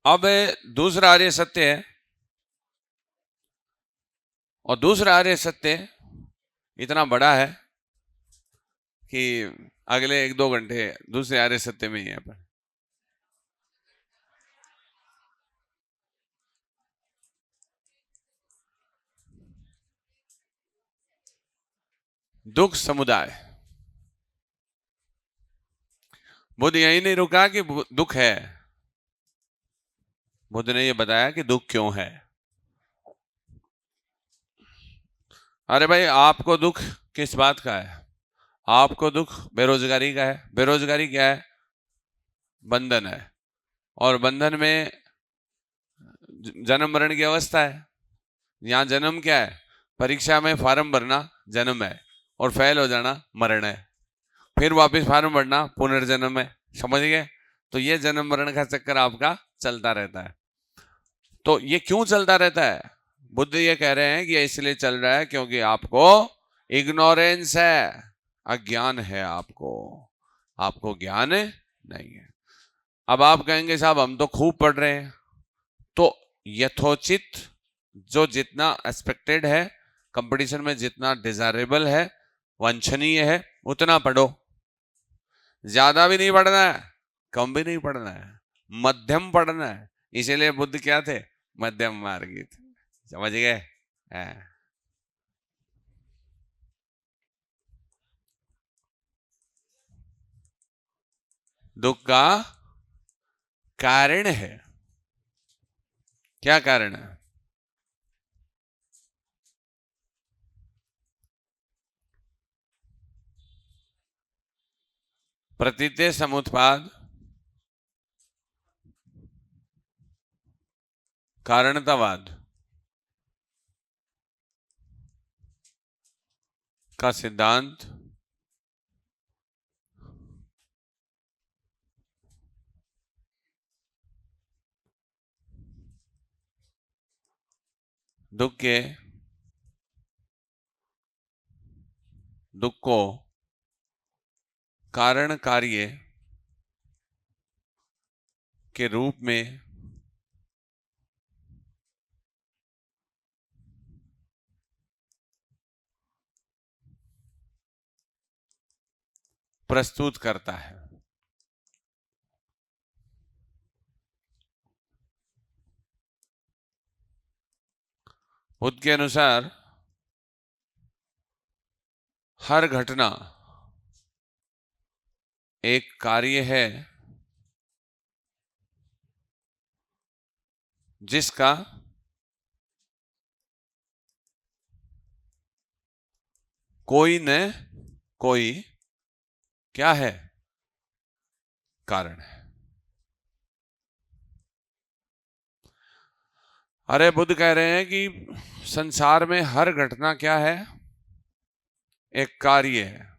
अब दूसरा आर्य सत्य है, और दूसरा आर्य सत्य इतना बड़ा है कि अगले 1-2 घंटे दूसरे आर्य सत्य में ही है। पर दुख समुदाय। बुद्ध यही नहीं रुका कि दुख है, बुद्ध ने ये बताया कि दुख क्यों है। अरे भाई, आपको दुख किस बात का है? आपको दुख बेरोजगारी का है। बेरोजगारी क्या है? बंधन है। और बंधन में जन्म मरण की अवस्था है। यहाँ जन्म क्या है? परीक्षा में फॉर्म भरना जन्म है, और फेल हो जाना मरण है। फिर वापस फॉर्म भरना पुनर्जन्म है। समझ गए? तो ये जन्म मरण का चक्कर आपका चलता रहता है। तो ये क्यों चलता रहता है? बुद्ध ये कह रहे हैं कि ये इसलिए चल रहा है क्योंकि आपको इग्नोरेंस है, अज्ञान है। आपको ज्ञान नहीं है। अब आप कहेंगे साहब हम तो खूब पढ़ रहे हैं। तो यथोचित जो जितना एक्सपेक्टेड है, कंपटीशन में जितना डिजायरेबल है, वांछनीय है, उतना पढ़ो। ज्यादा भी नहीं पढ़ना है, कम भी नहीं पढ़ना है, मध्यम पढ़ना है। इसीलिए बुद्ध क्या थे? मध्यम मार्गी थे। समझ गए? दुख का कारण है। क्या कारण है? प्रतीते समुत्पाद, कारणतावाद का सिद्धांत दुख को कारण कार्य के रूप में प्रस्तुत करता है। बुद्ध के अनुसार हर घटना एक कार्य है जिसका कोई न कोई क्या है? कारण है। अरे बुद्ध कह रहे हैं कि संसार में हर घटना क्या है? एक कार्य है।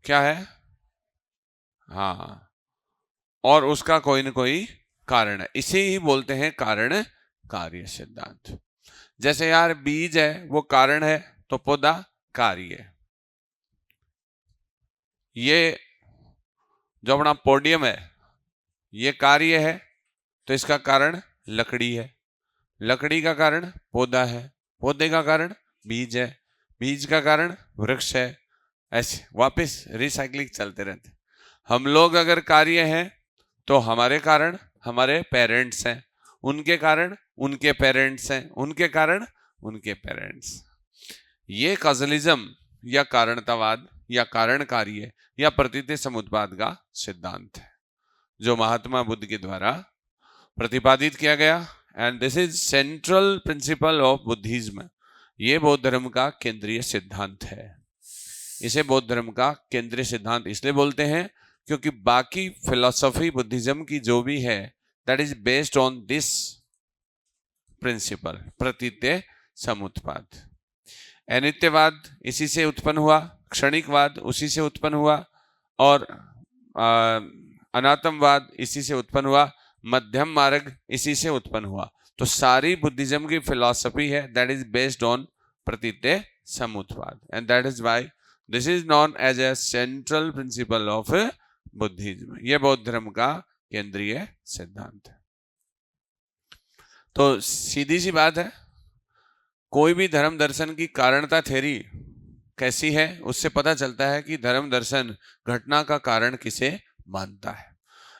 क्या है? हाँ, और उसका कोई न कोई कारण है। इसे ही बोलते हैं कारण कार्य सिद्धांत। जैसे यार बीज है वो कारण है, तो पौधा कार्य है। ये जो अपना पोडियम है ये कार्य है, तो इसका कारण लकड़ी है। लकड़ी का कारण पौधा है, पौधे का कारण बीज है, बीज का कारण वृक्ष है। ऐसे वापस रिसाइकलिंग चलते रहते। हम लोग अगर कार्य हैं तो हमारे कारण हमारे पेरेंट्स हैं, उनके कारण उनके पेरेंट्स हैं, उनके कारण उनके पेरेंट्स। ये कॉजलिज्म या कारणतावाद या कारण कार्य या प्रतीत समुत्पाद का सिद्धांत है, जो महात्मा बुद्ध के द्वारा प्रतिपादित किया गया। And this is central principle of Buddhism. ये बौद्ध धर्म का केंद्रीय सिद्धांत है। इसे बौद्ध धर्म का केंद्रीय सिद्धांत इसलिए बोलते हैं क्योंकि बाकी फिलॉसफी बुद्धिज्म की जो भी है, that is based on this principle, प्रतीत्य समुत्पाद। अनित्यवाद इसी से उत्पन्न हुआ, क्षणिकवाद उसी से उत्पन्न हुआ, और अनात्मवाद इसी से उत्पन्न हुआ, मध्यम मार्ग इसी से उत्पन्न हुआ। तो सारी बुद्धिज्म की फिलॉसफी है दैट इज बेस्ड ऑन प्रतीत्य समुत्पाद, and that is why this is known as a central principle of Buddhism. यह बौद्ध धर्म का केंद्रीय सिद्धांत है। तो सीधी सी बात है, कोई भी धर्म दर्शन की कारणता थ्योरी कैसी है, उससे पता चलता है कि धर्म दर्शन घटना का कारण किसे मानता है।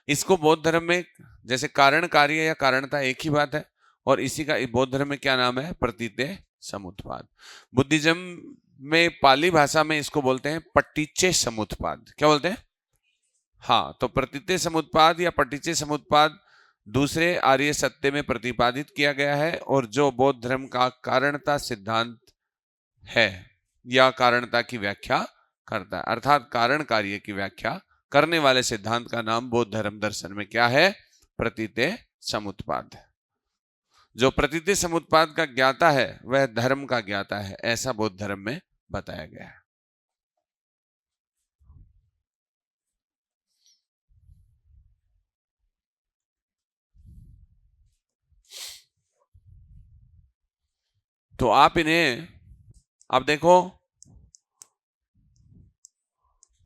इसको बौद्ध धर्म में जैसे कारण कार्य या कारणता एक ही बात है, और इसी का बौद्ध धर्म में क्या नाम है, प्रतीत्य समुत्पाद। बुद्धिज्म में पाली भाषा में इसको बोलते हैं पट्टिच्चे समुत्पाद। क्या बोलते हैं? हाँ, तो प्रतीत्य समुत्पाद या पट्टिच्चे समुत्पाद दूसरे आर्य सत्य में प्रतिपादित किया गया है, और जो बौद्ध धर्म का कारणता सिद्धांत है या कारणता की व्याख्या करता है, अर्थात कारण कार्य की व्याख्या करने वाले सिद्धांत का नाम बौद्ध धर्म दर्शन में क्या है, प्रतीत्य समुत्पाद। जो प्रतीत्य समुत्पाद का ज्ञाता है वह धर्म का ज्ञाता है, ऐसा बौद्ध धर्म में बताया गया है। तो आप इन्हें, आप देखो,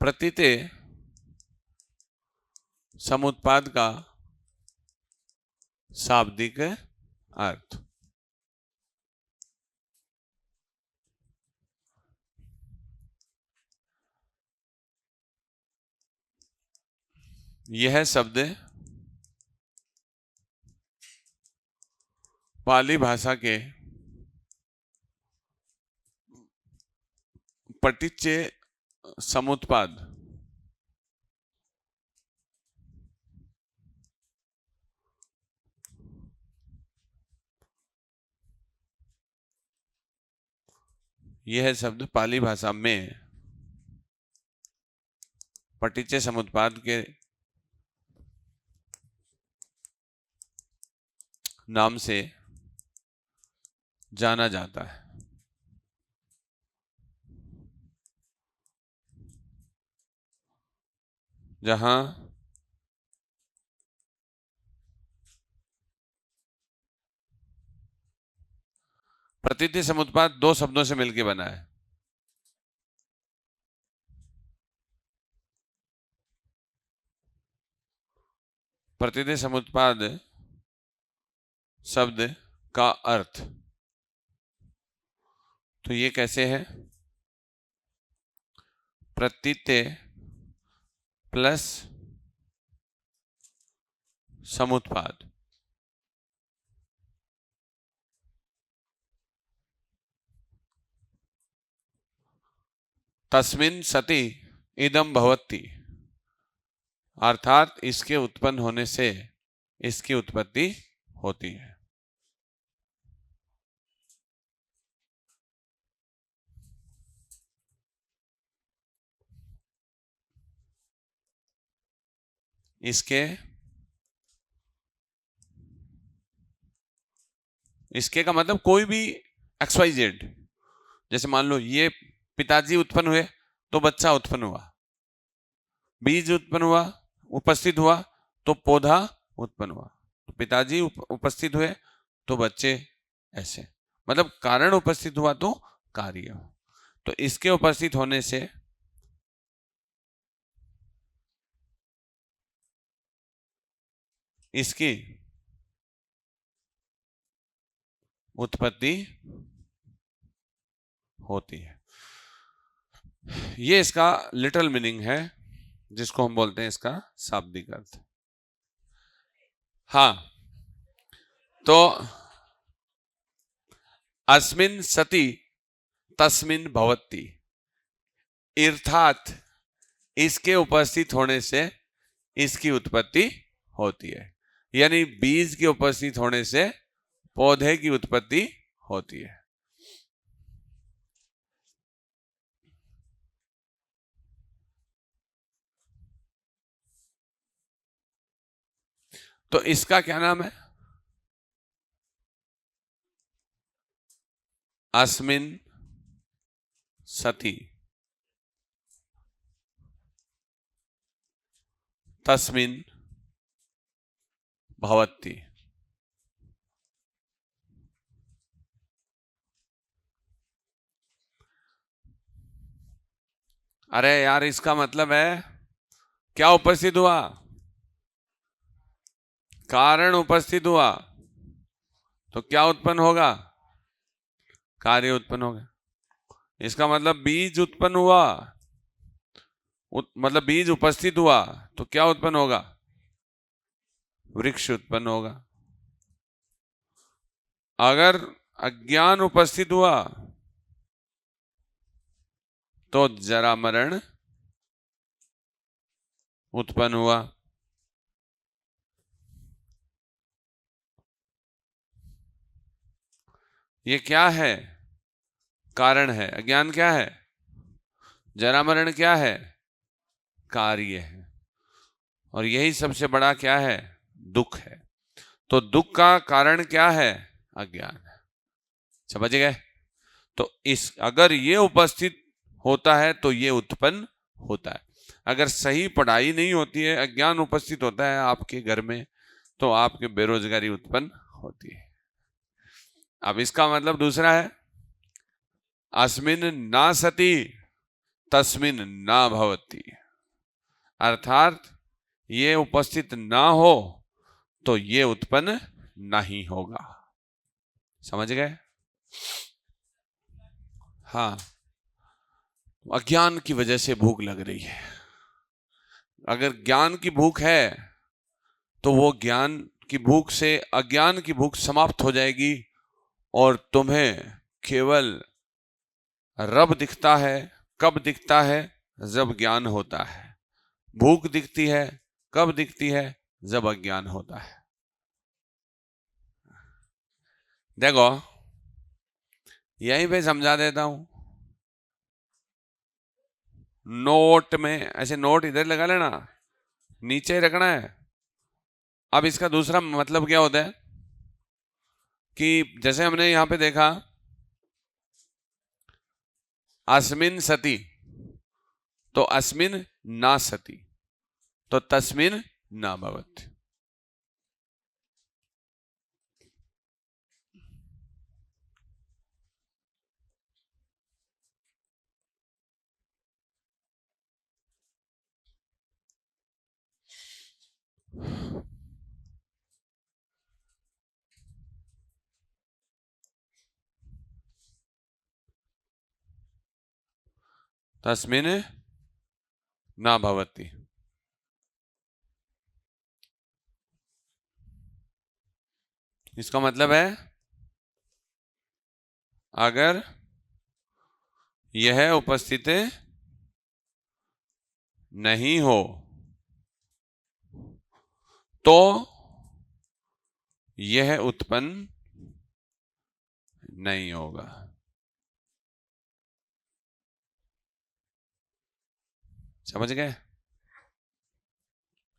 प्रतीत्य समुत्पाद का शाब्दिक अर्थ, यह शब्द पाली भाषा के पट्टिच्चे समुत्पाद यह शब्द पाली भाषा में पट्टिच्चे समुत्पाद के नाम से जाना जाता है। जहां प्रतीत्य समुत्पाद दो शब्दों से मिलकर बना है। प्रतीत्य समुत्पाद शब्द का अर्थ, तो ये कैसे है, प्रतीत्य प्लस समुत्पाद। तस्मिन् सति इदं भवति, अर्थात इसके उत्पन्न होने से इसकी उत्पत्ति होती है। इसके का मतलब कोई भी XYZ, जैसे मान लो ये पिताजी उत्पन्न हुए तो बच्चा उत्पन्न हुआ, बीज उत्पन्न हुआ, उपस्थित हुआ तो पौधा उत्पन्न हुआ, तो पिताजी उपस्थित हुए तो बच्चे, ऐसे मतलब कारण उपस्थित हुआ तो कार्य हो। तो इसके उपस्थित होने से इसकी उत्पत्ति होती है। ये इसका लिटरल मीनिंग है, जिसको हम बोलते हैं इसका शाब्दिक अर्थ। हाँ, तो अस्मिन् सति तस्मिन् भवति, अर्थात इसके उपस्थित होने से इसकी उत्पत्ति होती है, यानी बीज के उपस्थित होने से पौधे की उत्पत्ति होती है। तो इसका क्या नाम है, अस्मिन् सति तस्मिन् भवति। अरे यार, इसका मतलब है क्या उपस्थित हुआ, कारण उपस्थित हुआ, तो क्या उत्पन्न होगा? कार्य उत्पन्न होगा। इसका मतलब बीज उत्पन्न हुआ, मतलब बीज उपस्थित हुआ तो क्या उत्पन्न होगा? वृक्ष उत्पन्न होगा। अगर अज्ञान उपस्थित हुआ तो जरा मरण उत्पन्न हुआ। ये क्या है? कारण है। अज्ञान क्या है? जरा मरण क्या है? कार्य है। और यही सबसे बड़ा क्या है? दुख है। तो दुख का कारण क्या है? अज्ञान। समझ गए? तो इस अगर ये उपस्थित होता है तो ये उत्पन्न होता है। अगर सही पढ़ाई नहीं होती है, अज्ञान उपस्थित होता है आपके घर में, तो आपकी बेरोजगारी उत्पन्न होती है। अब इसका मतलब दूसरा है, अस्मिन ना सती तस्मिन ना भवती। अर्थात ये उपस्थित ना हो तो ये उत्पन्न नहीं होगा। समझ गए? हाँ, अज्ञान की वजह से भूख लग रही है। अगर ज्ञान की भूख है तो वो ज्ञान की भूख से अज्ञान की भूख समाप्त हो जाएगी और तुम्हें केवल रब दिखता है। कब दिखता है? जब ज्ञान होता है। भूख दिखती है कब दिखती है? जब अज्ञान होता है। देखो, यहीं पे समझा देता हूं। नोट में ऐसे नोट इधर लगा लेना, नीचे रखना है। अब इसका दूसरा मतलब क्या होता है कि जैसे हमने यहां पे देखा अस्मिन सती, तो अस्मिन ना सती, तो तस्मिन ना भवति। तस्मिन ना भवति। इसका मतलब है अगर यह उपस्थित नहीं हो तो यह उत्पन्न नहीं होगा। समझ गए?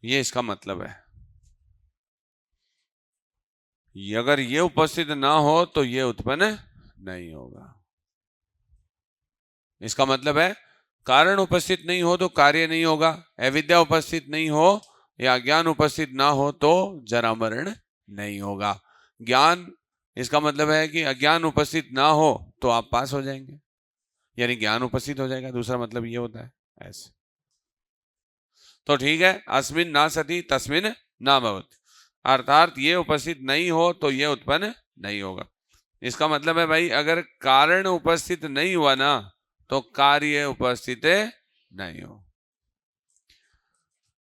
ये इसका मतलब है। अगर ये उपस्थित ना हो तो ये उत्पन्न नहीं होगा। इसका मतलब है कारण उपस्थित नहीं हो तो कार्य नहीं होगा। अविद्या उपस्थित नहीं हो या ज्ञान उपस्थित ना हो तो जरा मरण नहीं होगा। ज्ञान, इसका मतलब है कि अज्ञान उपस्थित ना हो तो आप पास हो जाएंगे, यानी ज्ञान उपस्थित हो जाएगा। दूसरा मतलब ये होता है ऐसे। तो ठीक है, अस्मिन ना सती तस्मिन ना भवति, अर्थात ये उपस्थित नहीं हो तो ये उत्पन्न नहीं होगा। इसका मतलब है भाई, अगर कारण उपस्थित नहीं हुआ ना तो कार्य उपस्थित नहीं हो।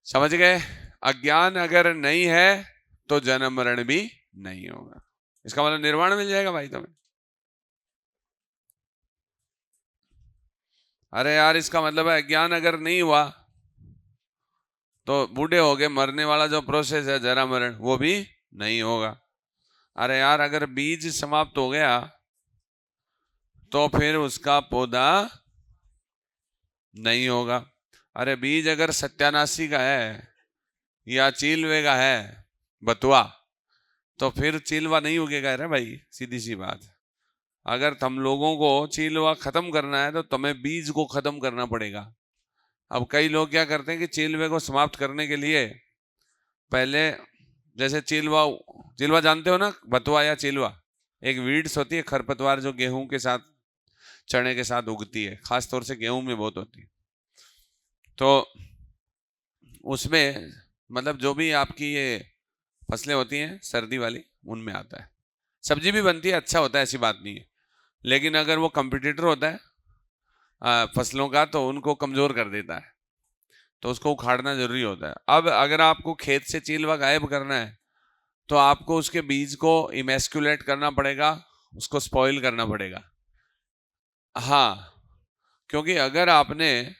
समझ गए? अज्ञान अगर नहीं है तो जन्म मरण भी नहीं होगा। इसका मतलब निर्वाण मिल जाएगा भाई तुम्हें। अरे यार, इसका मतलब है अज्ञान अगर नहीं हुआ तो बूढ़े हो गए, मरने वाला जो प्रोसेस है जरा मरण, वो भी नहीं होगा। अरे यार, अगर बीज समाप्त हो गया तो फिर उसका पौधा नहीं होगा। अरे बीज अगर सत्यानाशी का है या चीलवे का है, बथुआ, तो फिर चिलवा नहीं उगेगा। रे भाई, सीधी सी बात। अगर तुम लोगों को चिलवा खत्म करना है तो तुम्हें बीज को खत्म करना पड़ेगा। अब कई लोग क्या करते हैं कि चिलवे को समाप्त करने के लिए पहले, जैसे चिलवा, चिलवा जानते हो ना, बथुआ या चिलवा, एक वीड्स होती है खरपतवार जो गेहूं के साथ, चने के साथ उगती है, खास तौर से गेहूं में बहुत होती है। तो उसमें मतलब जो भी आपकी ये फसलें होती हैं सर्दी वाली, उनमें आता है। सब्जी भी बनती है, अच्छा होता है, ऐसी बात नहीं है, लेकिन अगर वो कंपटीटर होता है फसलों का तो उनको कमजोर कर देता है, तो उसको उखाड़ना जरूरी होता है। अब अगर आपको खेत से चीलवा गायब करना है तो आपको उसके बीज को इमेस्कुलेट करना पड़ेगा, उसको स्पॉइल करना पड़ेगा। हाँ, क्योंकि अगर आपने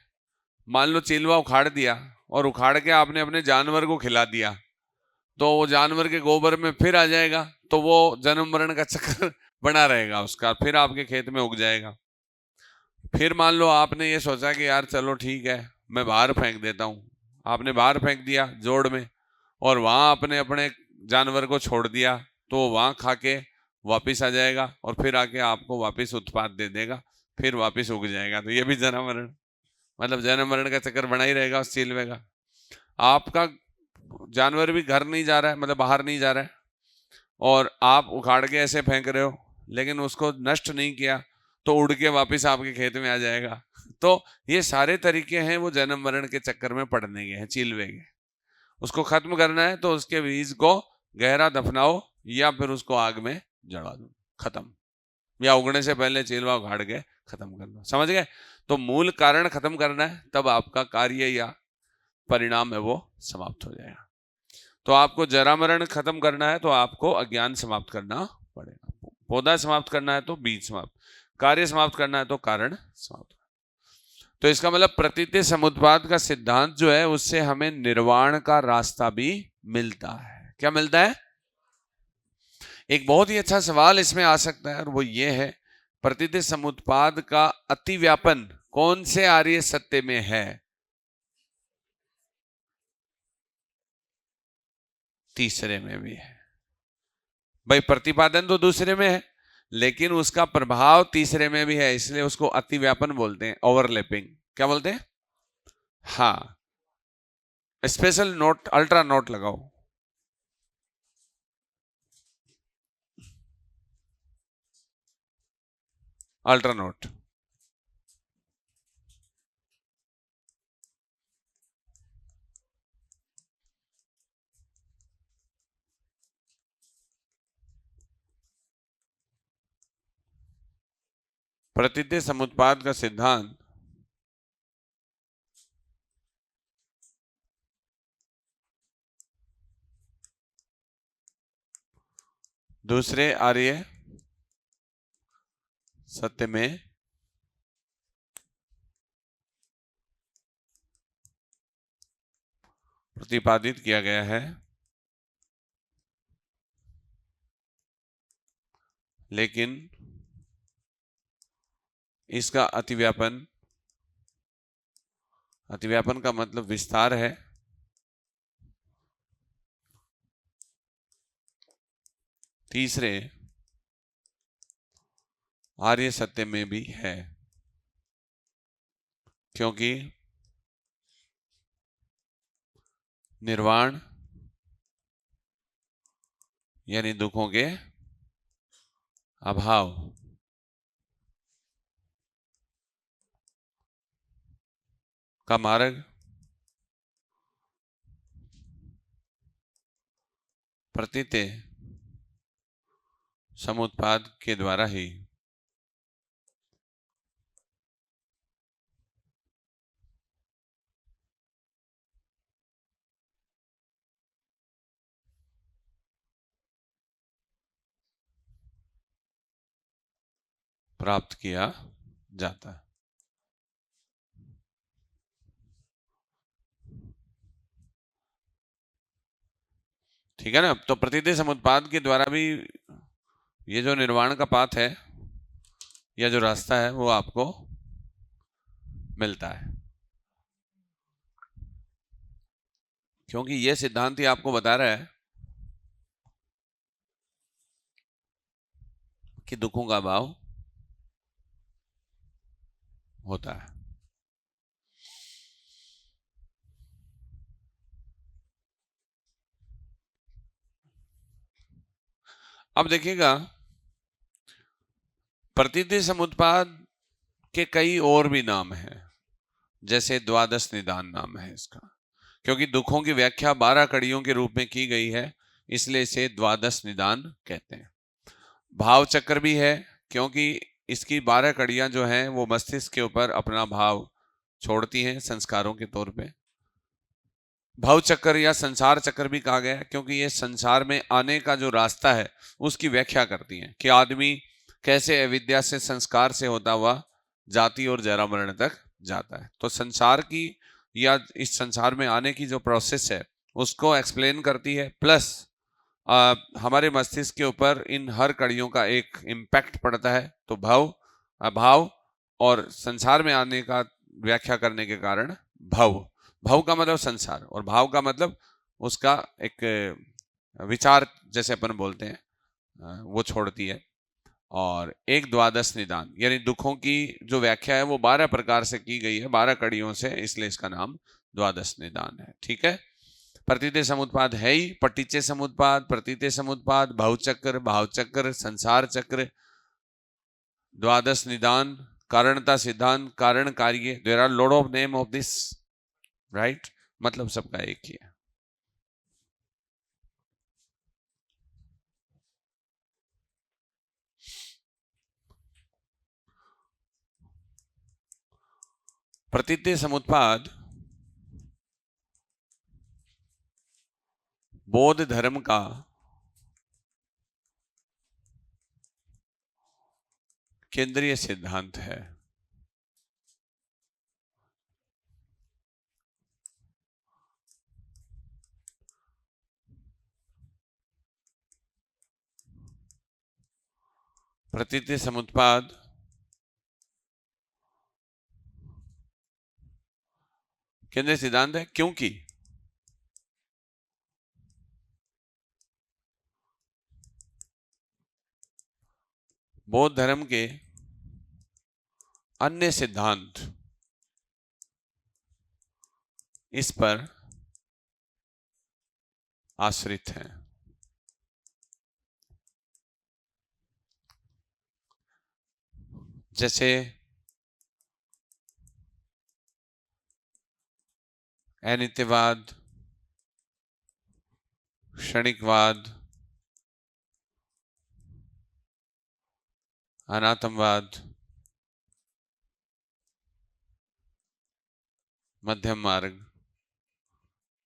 मान लो चिलवा उखाड़ दिया और उखाड़ के आपने अपने जानवर को खिला दिया तो वो जानवर के गोबर में फिर आ जाएगा, तो वो जन्म मरण का चक्कर बना रहेगा उसका, फिर आपके खेत में उग जाएगा। फिर मान लो आपने ये सोचा कि यार चलो ठीक है मैं बाहर फेंक देता हूँ, आपने बाहर फेंक दिया जोड़ में, और वहां आपने अपने जानवर को छोड़ दिया तो वहां खा के वापिस आ जाएगा और फिर आके आपको वापिस उत्पाद दे देगा, फिर वापिस उग जाएगा। तो ये भी जन्म मरण, मतलब जन्म मरण का चक्कर बना ही रहेगा उस चिलवे का। आपका जानवर भी घर नहीं जा रहा है, मतलब बाहर नहीं जा रहा है, और आप उखाड़ के ऐसे फेंक रहे हो लेकिन उसको नष्ट नहीं किया तो उड़ के वापस आपके खेत में आ जाएगा। तो ये सारे तरीके हैं वो जन्म मरण के चक्कर में पड़ने के हैं चिलवे के। उसको खत्म करना है तो उसके बीज को गहरा दफनाओ या फिर उसको आग में जला दो, खत्म, या उगने से पहले चिलवा उखाड़ के खत्म कर दो। समझ गए? तो मूल कारण खत्म करना है, तब आपका कार्य या परिणाम है वो समाप्त हो जाएगा। तो आपको जरा मरण खत्म करना है तो आपको अज्ञान समाप्त करना पड़ेगा। पौधा समाप्त करना है तो बीज समाप्त, कार्य समाप्त करना है तो कारण समाप्त। तो इसका मतलब प्रतीति समुत्पाद का सिद्धांत जो है उससे हमें निर्वाण का रास्ता भी मिलता है। क्या मिलता है? एक बहुत ही अच्छा सवाल इसमें आ सकता है और वो ये है, प्रतीति समुत्पाद का अतिव्यापन कौन से आर्य सत्य में है? तीसरे में भी है भाई। प्रतिपादन तो दूसरे में है लेकिन उसका प्रभाव तीसरे में भी है, इसलिए उसको अतिव्यापन बोलते हैं, ओवरलैपिंग। क्या बोलते हैं? हाँ, स्पेशल नोट, अल्ट्रा नोट लगाओ। अल्ट्रा नोट, प्रतीति समुत्पाद का सिद्धांत दूसरे आर्य सत्य में प्रतिपादित किया गया है, लेकिन इसका अतिव्यापन, अतिव्यापन का मतलब विस्तार है, तीसरे आर्य सत्य में भी है, क्योंकि निर्वाण यानी दुखों के अभाव का मार्ग प्रतीति समुत्पाद के द्वारा ही प्राप्त किया जाता है। ठीक है ना? तो प्रतीति समुत्पाद के द्वारा भी ये जो निर्वाण का पाथ है या जो रास्ता है वो आपको मिलता है, क्योंकि ये सिद्धांत ही आपको बता रहा है कि दुखों का अभाव होता है। अब देखिएगा, प्रतीति समुत्पाद के कई और भी नाम हैं, जैसे द्वादश निदान नाम है इसका, क्योंकि दुखों की व्याख्या 12 कड़ियों के रूप में की गई है, इसलिए इसे द्वादश निदान कहते हैं। भाव चक्र भी है क्योंकि इसकी 12 कड़ियां जो हैं वो मस्तिष्क के ऊपर अपना भाव छोड़ती हैं संस्कारों के तौर पे। भव चक्र या संसार चक्र भी कहा गया है क्योंकि ये संसार में आने का जो रास्ता है उसकी व्याख्या करती हैं कि आदमी कैसे अविद्या से संस्कार से होता हुआ जाति और जरा मरण तक जाता है। तो संसार की या इस संसार में आने की जो प्रोसेस है उसको एक्सप्लेन करती है। प्लस हमारे मस्तिष्क के ऊपर इन हर कड़ियों का एक इम्पैक्ट पड़ता है। तो भव, अभाव और संसार में आने का व्याख्या करने के कारण भव, भव का मतलब संसार और भाव का मतलब उसका एक विचार जैसे अपन बोलते हैं वो छोड़ती है। और एक द्वादश निदान यानी दुखों की जो व्याख्या है वो 12 प्रकार से की गई है, 12 कड़ियों से, इसलिए इसका नाम द्वादश निदान है। ठीक है। प्रतीते समुत्पाद है ही, पटीचे समुत्पाद, प्रतीते समुत्पाद, भावचक्र, भावचक्र, संसार चक्र, द्वादश निदान, कारणता सिद्धांत, कारण कार्य। There are lot of name of this, right. मतलब सबका एक ही है। प्रतीते समुत्पाद बौद्ध धर्म का केंद्रीय सिद्धांत है। प्रतीति समुत्पाद केंद्रीय सिद्धांत है क्योंकि बौद्ध धर्म के अन्य सिद्धांत इस पर आश्रित हैं। जैसे अनित्यवाद, क्षणिकवाद, अनात्मवाद, मध्यम मार्ग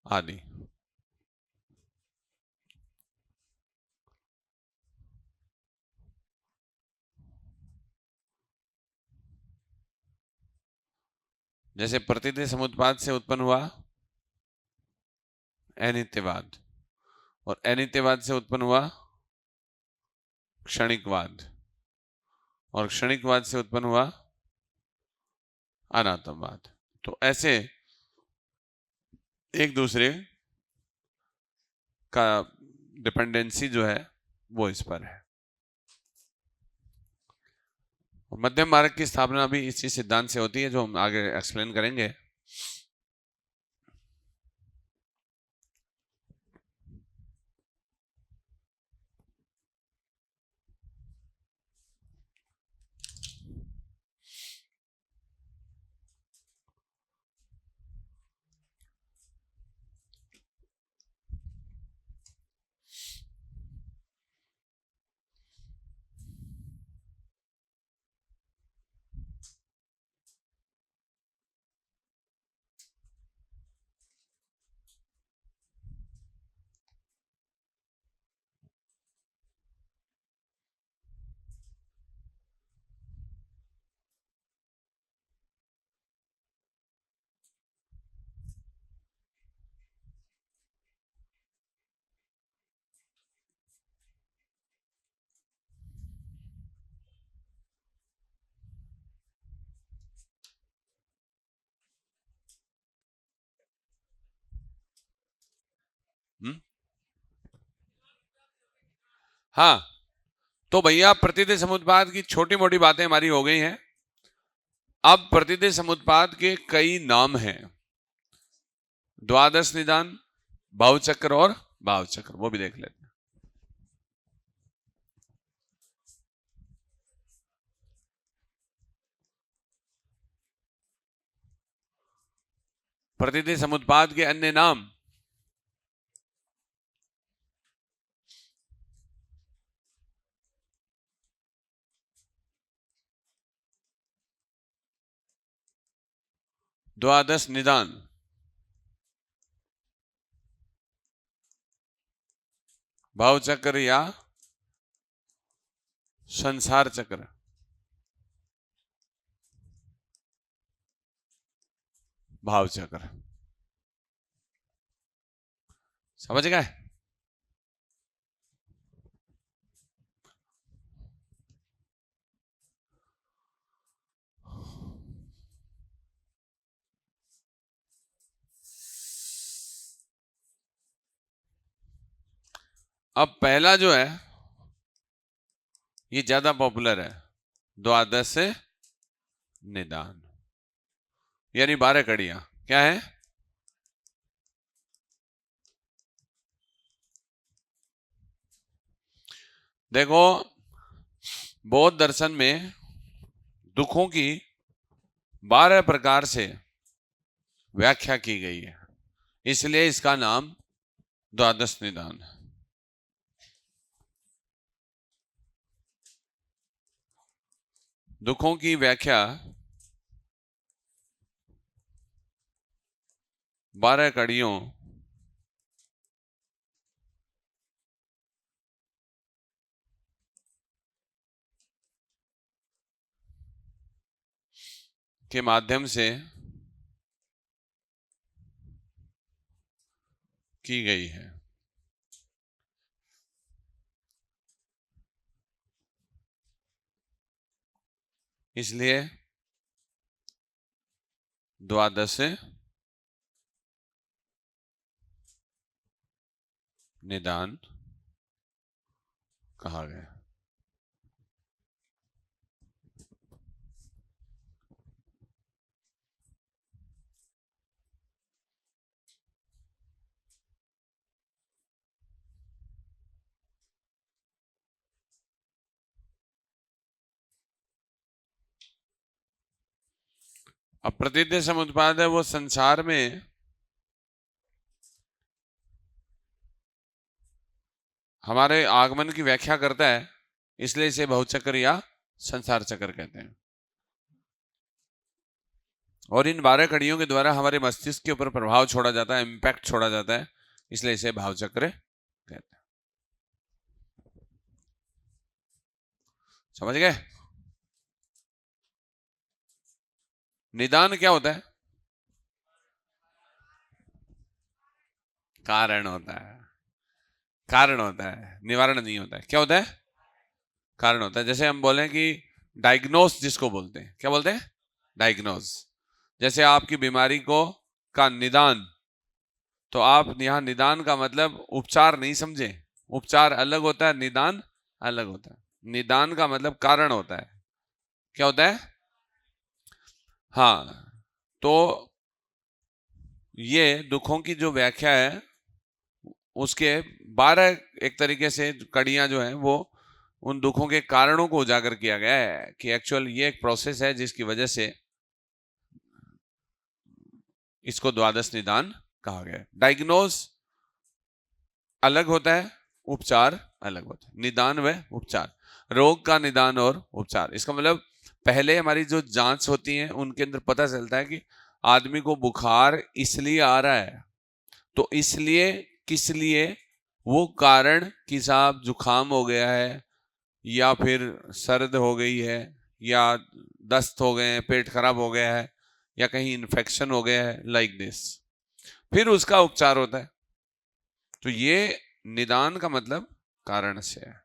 आदि। जैसे प्रतीति समुत्पाद से उत्पन्न हुआ अनित्यवाद और अनित्यवाद से उत्पन्न हुआ क्षणिकवाद और क्षणिकवाद से उत्पन्न हुआ अनात्मवाद। तो ऐसे एक दूसरे का डिपेंडेंसी जो है वो इस पर है। मध्यम मार्ग की स्थापना भी इसी सिद्धांत से होती है जो हम आगे एक्सप्लेन करेंगे। हाँ, तो भैया प्रतीति समुत्पाद की छोटी मोटी बातें हमारी हो गई हैं। अब प्रतीति समुत्पाद के कई नाम हैं, द्वादश निदान, भावचक्र और भावचक्र, वो भी देख लेते हैं। प्रतीति समुत्पाद के अन्य नाम द्वादश निदान, भाव चक्र या संसार चक्र। भाव चक्र, समझ गए? अब पहला जो है ये ज्यादा पॉपुलर है, द्वादश निदान, यानी 12 कड़ियां। क्या है? देखो, बौद्ध दर्शन में दुखों की 12 प्रकार से व्याख्या की गई है, इसलिए इसका नाम द्वादश निदान है। दुखों की व्याख्या 12 कड़ियों के माध्यम से की गई है। इसलिए द्वादश निदान कहा गया। अब प्रतिद्य समुत्पाद है वो संसार में हमारे आगमन की व्याख्या करता है, इसलिए इसे भवचक्र या संसार चक्र कहते हैं। और इन 12 कड़ियों के द्वारा हमारे मस्तिष्क के ऊपर प्रभाव छोड़ा जाता है, इंपैक्ट छोड़ा जाता है, इसलिए इसे भावचक्र कहते हैं। समझ गए? निदान क्या होता है? कारण होता है, कारण होता है, निवारण नहीं होता है। क्या होता है? कारण होता है। जैसे हम बोले कि डायग्नोस जिसको बोलते हैं, क्या बोलते हैं? डायग्नोस। जैसे आपकी बीमारी को का निदान, तो आप यहां निदान का मतलब उपचार नहीं समझे, उपचार अलग होता है, निदान अलग होता है। निदान का मतलब कारण होता है। क्या होता है? हाँ, तो ये दुखों की जो व्याख्या है उसके 12 एक तरीके से कड़ियां जो है वो उन दुखों के कारणों को उजागर किया गया है कि एक्चुअल ये एक प्रोसेस है जिसकी वजह से इसको द्वादश निदान कहा गया है। डायग्नोज अलग होता है, उपचार अलग होता है। निदान व उपचार, रोग का निदान और उपचार। इसका मतलब पहले हमारी जो जांच होती है उनके अंदर पता चलता है कि आदमी को बुखार इसलिए आ रहा है, तो इसलिए किस लिए, वो कारण कि साहब जुकाम हो गया है या फिर सर्द हो गई है या दस्त हो गए हैं, पेट खराब हो गया है या कहीं इन्फेक्शन हो गया है, लाइक दिस, फिर उसका उपचार होता है। तो ये निदान का मतलब कारण से है।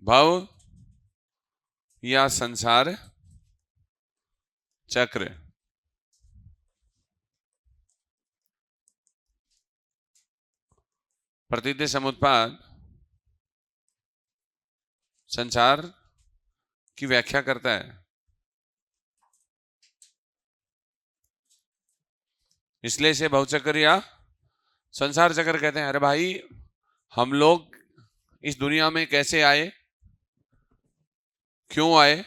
भाव या संसार चक्र प्रतिद्य समुत्पाद संसार की व्याख्या करता है, इसलिए इसे भवचक्र या संसार चक्र कहते हैं। अरे भाई, हम लोग इस दुनिया में कैसे आए, क्यों आए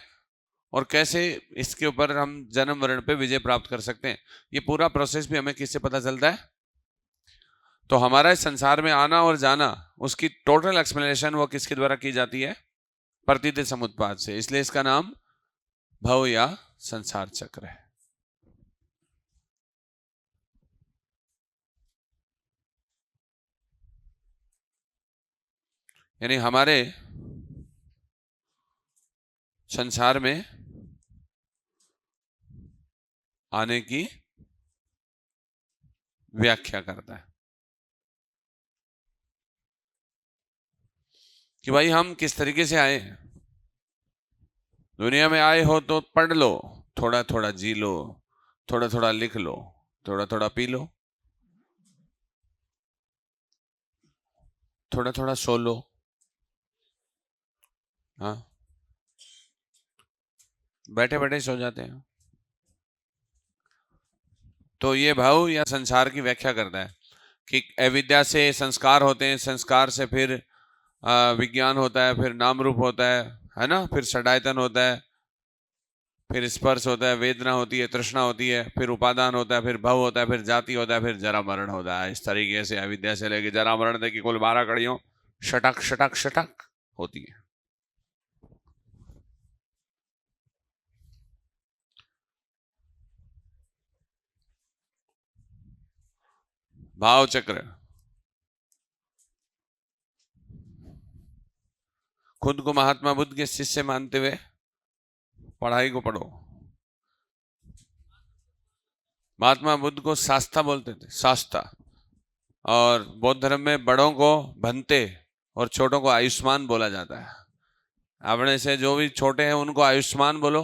और कैसे इसके ऊपर हम जन्म मरण पे विजय प्राप्त कर सकते हैं, ये पूरा प्रोसेस भी हमें किससे पता चलता है? तो हमारा इस संसार में आना और जाना उसकी टोटल एक्सप्लेनेशन वो किसके द्वारा की जाती है? प्रतीति समुत्पाद से, इसलिए इसका नाम भव या संसार चक्र है। यानी हमारे संसार में आने की व्याख्या करता है कि भाई हम किस तरीके से आए हैं। दुनिया में आए हो तो पढ़ लो, थोड़ा थोड़ा जी लो, थोड़ा थोड़ा लिख लो, थोड़ा थोड़ा पी लो, थोड़ा थोड़ा सो लो। हाँ, बैठे बैठे सो जाते हैं। तो ये भाव या संसार की व्याख्या करता है कि अविद्या से संस्कार होते हैं, संस्कार से फिर विज्ञान होता है, फिर नाम रूप होता है ना, फिर षडायतन होता है, फिर स्पर्श होता है, वेदना होती है, तृष्णा होती है, फिर उपादान होता है, फिर भव होता है, फिर जाति होता है, फिर जरा मरण होता है। इस तरीके से अविद्या से लेकर जरा मरण तक की कुल 12 कड़ियों शटक शटक शटक होती है। भाव चक्र। खुद को महात्मा बुद्ध के शिष्य मानते हुए पढ़ाई को पढ़ो। महात्मा बुद्ध को शास्ता बोलते थे, शास्ता। और बौद्ध धर्म में बड़ों को भंते और छोटों को आयुष्मान बोला जाता है। अपने से जो भी छोटे हैं उनको आयुष्मान बोलो,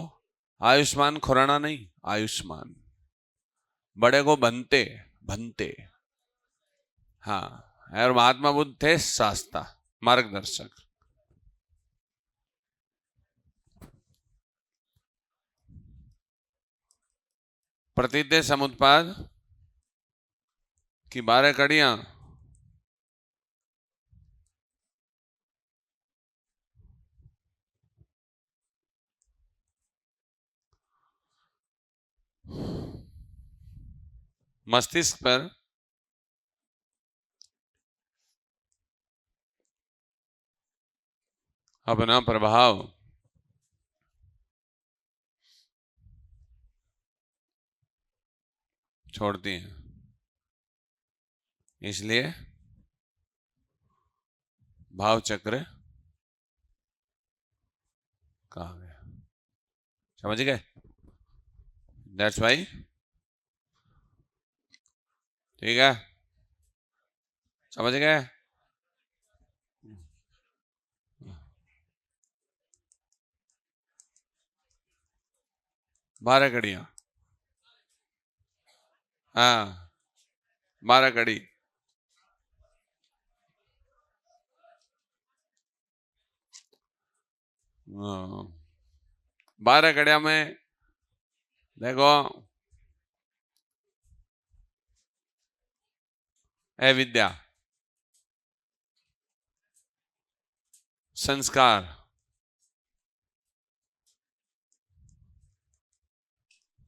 आयुष्मान खुराना नहीं, आयुष्मान। बड़े को भंते, भंते। हाँ, और महात्मा बुद्ध थे शास्ता, मार्गदर्शक। प्रतीति समुत्पाद की 12 कड़ियां मस्तिष्क पर अपना प्रभाव छोड़ती हैं। इसलिए भाव चक्र कहा गया। समझ गए? That's why. ठीक है, समझ गए? बारह कड़ियां। हाँ, 12 कड़ी। हाँ, 12 कड़िया में देखो, अविद्या, संस्कार,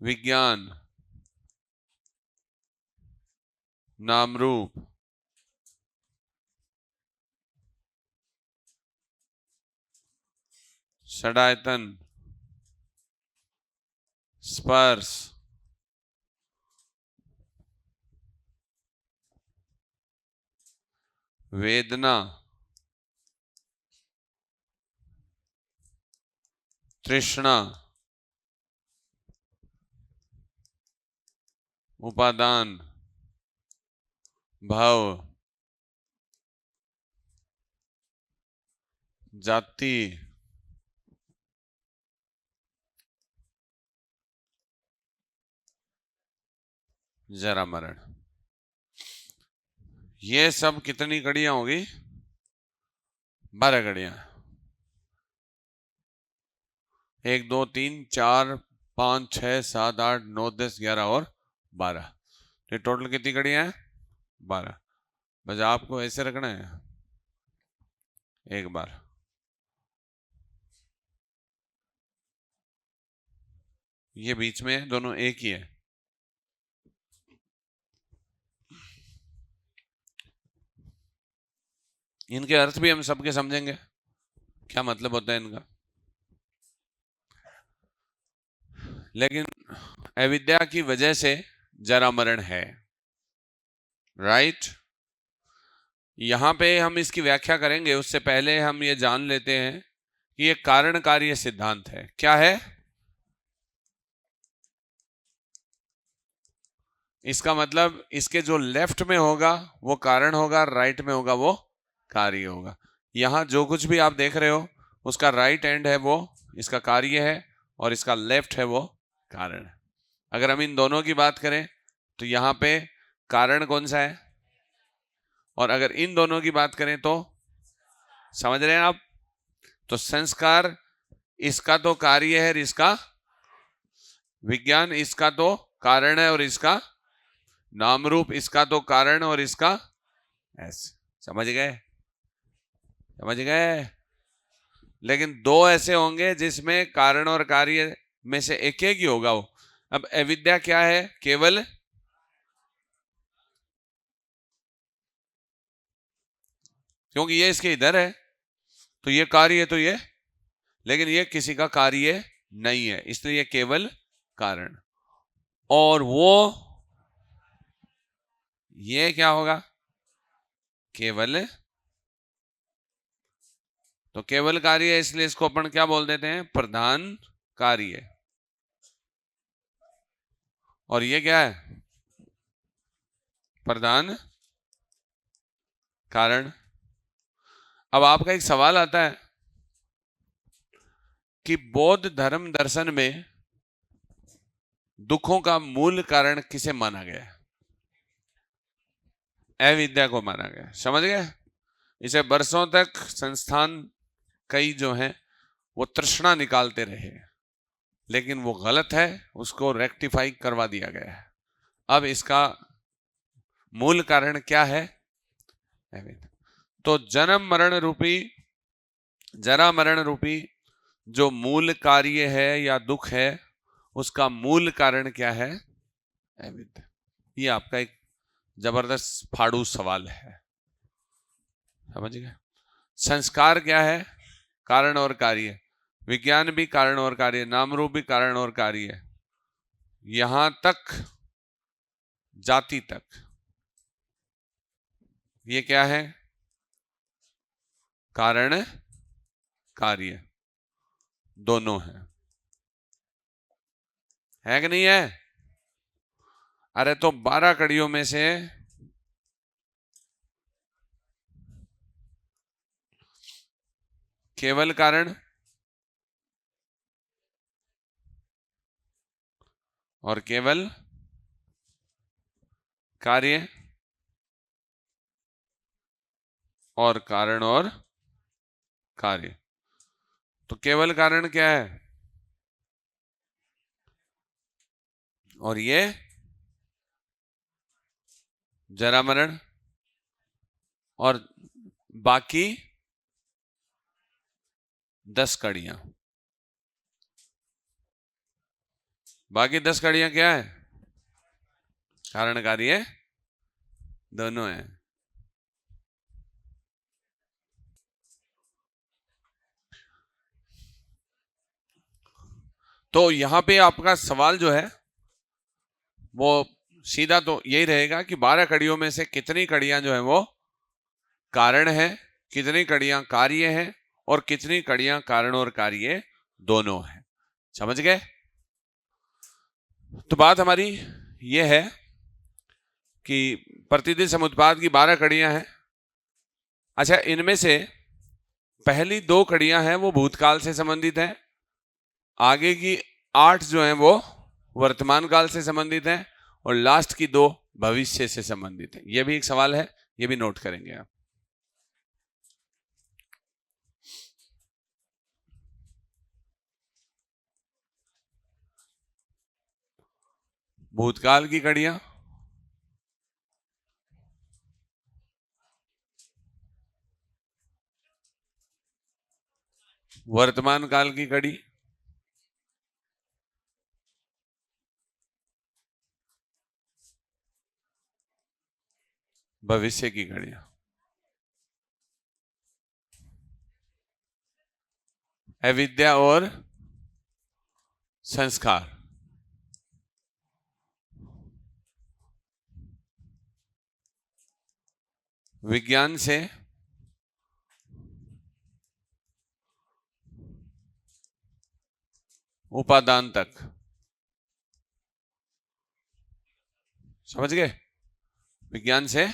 विज्ञान, नाम रूप, षडायतन, स्पर्श, वेदना, तृष्णा, उपादान, भव, जाति, जरा मरण। ये सब कितनी कड़ियां होगी? 12 कड़ियां। 1 2 3 4 5 6 7 8 9 10 11 और 12। तो टोटल कितनी कड़ियां हैं? 12। बस आपको ऐसे रखना है एक बार। ये बीच में दोनों एक ही है। इनके अर्थ भी हम सबके समझेंगे, क्या मतलब होता है इनका। लेकिन अविद्या की वजह से जरा मरण है, राइट। यहां पे हम इसकी व्याख्या करेंगे, उससे पहले हम ये जान लेते हैं कि ये कारण कार्य सिद्धांत है। क्या है इसका मतलब? इसके जो लेफ्ट में होगा वो कारण होगा, राइट में होगा वो कार्य होगा। यहां जो कुछ भी आप देख रहे हो उसका राइट एंड है वो इसका कार्य है, और इसका लेफ्ट है वो कारण है। अगर हम इन दोनों की बात करें तो यहां पे कारण कौन सा है, और अगर इन दोनों की बात करें तो, समझ रहे हैं आप? तो संस्कार इसका तो कार्य है, इसका विज्ञान इसका तो कारण है, और इसका नाम रूप इसका तो कारण और इसका ऐसे। समझ गए? समझ गए? लेकिन दो ऐसे होंगे जिसमें कारण और कार्य में से एक एक ही होगा वो। अब अविद्या क्या है? केवल क्योंकि ये इसके इधर है तो ये कार्य है, तो ये, लेकिन ये किसी का कार्य नहीं है, इसलिए ये केवल कारण। और वो ये क्या होगा? केवल, तो केवल कार्य है, इसलिए इसको अपन क्या बोल देते हैं? प्रधान कार्य। और ये क्या है? प्रधान कारण। अब आपका एक सवाल आता है कि बौद्ध धर्म दर्शन में दुखों का मूल कारण किसे माना गया है? अविद्या को माना गया। समझ गए? इसे वर्षों तक संस्थान कई जो हैं वो तृष्णा निकालते रहे, लेकिन वो गलत है, उसको रेक्टिफाई करवा दिया गया है। अब इसका मूल कारण क्या है? तो जन्म मरण रूपी, जरा मरण रूपी जो मूल कार्य है या दुख है, उसका मूल कारण क्या है? अविद्या। ये आपका एक जबरदस्त फाड़ू सवाल है। समझ गए? संस्कार क्या है? कारण और कार्य। विज्ञान भी कारण और कार्य, नाम रूप भी कारण और कार्य, यहां तक जाति तक ये क्या है? कारण कार्य दोनों है कि नहीं है? अरे तो 12 कड़ियों में से केवल कारण और केवल कार्य और कारण और कार्य। तो केवल कारण क्या है? और ये जरा मरण, और बाकी 10 कड़ियां। बाकी 10 कड़ियां क्या है? कारण कार्य दोनों है। तो यहां पे आपका सवाल जो है वो सीधा तो यही रहेगा कि 12 कड़ियों में से कितनी कड़ियां जो है वो कारण है, कितनी कड़ियां कार्य है, और कितनी कड़ियां कारण और कार्य दोनों है। समझ गए? तो बात हमारी ये है कि प्रतिदिन समुत्पाद की 12 कड़ियां हैं। अच्छा, इनमें से पहली 2 कड़ियां हैं वो भूतकाल से संबंधित हैं, आगे की 8 जो हैं वो वर्तमान काल से संबंधित हैं, और लास्ट की 2 भविष्य से संबंधित हैं। यह भी एक सवाल है, ये भी नोट करेंगे आप। भूतकाल की कड़ियां, वर्तमान काल की कड़ी, भविष्य की कड़ियां। अविद्या और संस्कार। विज्ञान से उपादान तक, समझ गए? विज्ञान से